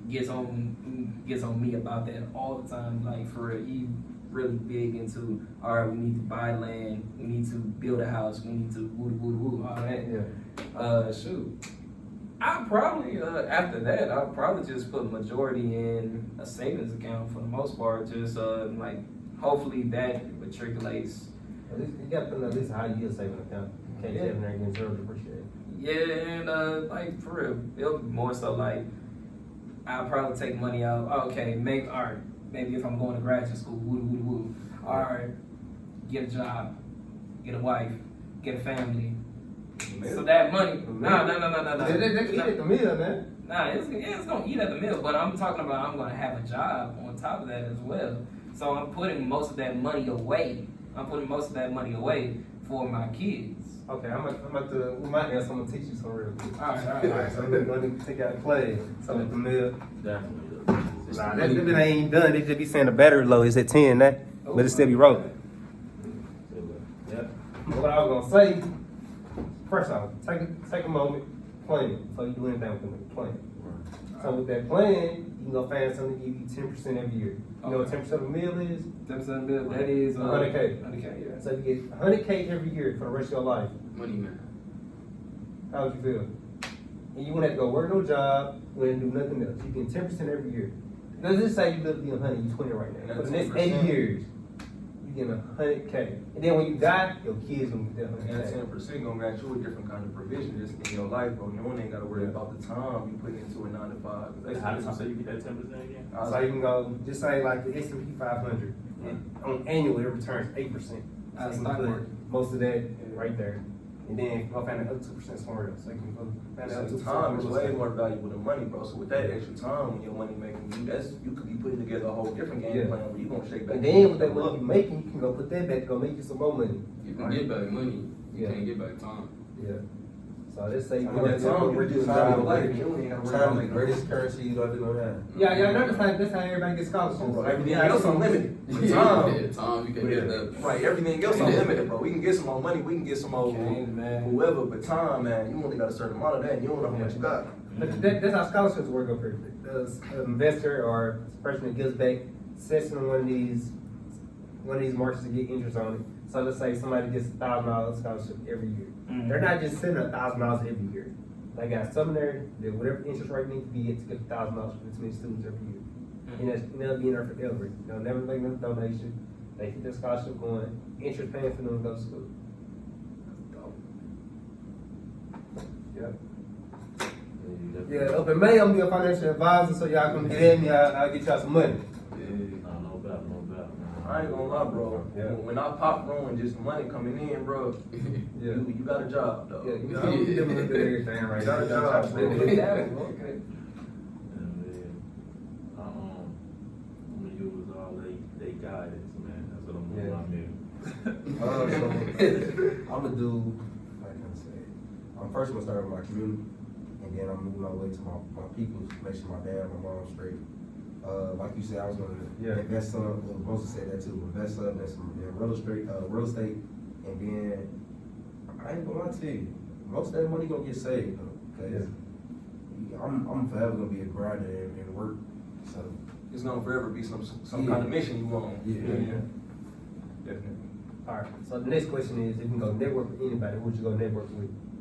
gets on me about that all the time. Like for real, he really big into, all right, we need to buy land, we need to build a house, we need to woo, all that. Yeah. Shoot. I probably after that I'll probably just put majority in a savings account for the most part. Just like hopefully that matriculates. At least you gotta put at least a high yield saving account. You can't Yeah. save in there and get zero depreciated. Yeah, and like for real, it'll be more so like I'll probably take money out. Okay, maybe if I'm going to graduate school, woo. All right, get a job, get a wife, get a family. So that money, no. They eat at the meal, man. Nah, it's gonna eat at the mill, but I'm talking about I'm gonna have a job on top of that as well. So I'm putting most of that money away. For my kids. Okay, I'm about to, we might have someone teach you some real good. All right. So we're going to take out the play. Something at the mill. Definitely. Nah, that ain't done. They just be saying the battery low is at 10 now, but it still be rolling. Yep. But what I was gonna say, first off, take a moment, plan it before you do anything with the money. Plan it. So with that plan, you can go find something to give you 10% every year. You know what 10% of a meal is? 10% bill, that is 100K. 100K, yeah. So if you get 100K every year for the rest of your life, Money man. how would you feel? And you wouldn't have to go work no job, you wouldn't do nothing else. You get 10% every year. Let's just say you live to be 100, you 20 right now. For the next 80 years, you get 100K. And then when you die, your kids gonna get that And 100K. 10% gonna grant you a different kind of provision just in your life, bro. You ain't gotta worry about the time you put into a 9 to 5. 'Cause that's How did you say you get that 10% again? So you can go, just say like the S&P 500, on annually it returns 8%. So you can Stock put market. most of that right there. And then go find the other 2% somewhere else. So you can go find the other 2% time is somewhere way else. more valuable than money, bro. So with that extra time, when your money making you could be putting together a whole different game Yeah. plan where you gonna shake back. And then with that money you making, you can go put that back, go make you some more money. You can get back money. You Yeah. can't get back time. Yeah. So let's say you With that time, you reduce time in your life. You ain't gotta worry about Time is the making greatest currency you ever gonna have. Yeah, that's how everybody gets scholarships. bro. Everything else unlimited. With time, Yeah, time you can get that. right? Everything else unlimited, bro. We can get some more money. We can get some more whoever. But time, man, you only got a certain amount of that, and you don't know how much you got. But that's how scholarships work up here. Does an investor or a person that gives back sets in one of these markets to get interest on it. So let's say somebody gets $1,000 scholarship every year. Mhm. They're not just sending $1,000 every year. They got some there that whatever interest rate needs to be to get $1,000 for this many students every year. And they'll be in there forever. They'll never make no donation. They keep their scholarship going. Interest paying for them to go to school. Yep. Yeah, up in May, I'm gonna be a financial advisor, so y'all come get at me, I'll get y'all some money. No doubt, man. I ain't gonna lie, bro. Yeah. When I pop, bro, and just money coming in, bro, Yeah. you got a job, though. Yeah, you know, I'm doing a little bit of everything right Got a now. job, bro. Okay. I'm gonna use all they guidance, man. That's what I'm doing. Yeah. I'm here. I'm gonna do, like I said, I'm first gonna start with my community, and then I'm moving my way to my peoples, make sure my dad, my mom's straight. Like you said, I was gonna invest some. Well, Moses said that too. Invest some in some real estate, and then I ain't gonna lie to you. Most of that money gonna get saved though, cause I'm forever gonna be a grinder and work. So It's gonna forever be some Yeah. kind of mission you want. yeah. Definitely. All right. So the next question is, if you can go network with anybody, who would you go network with?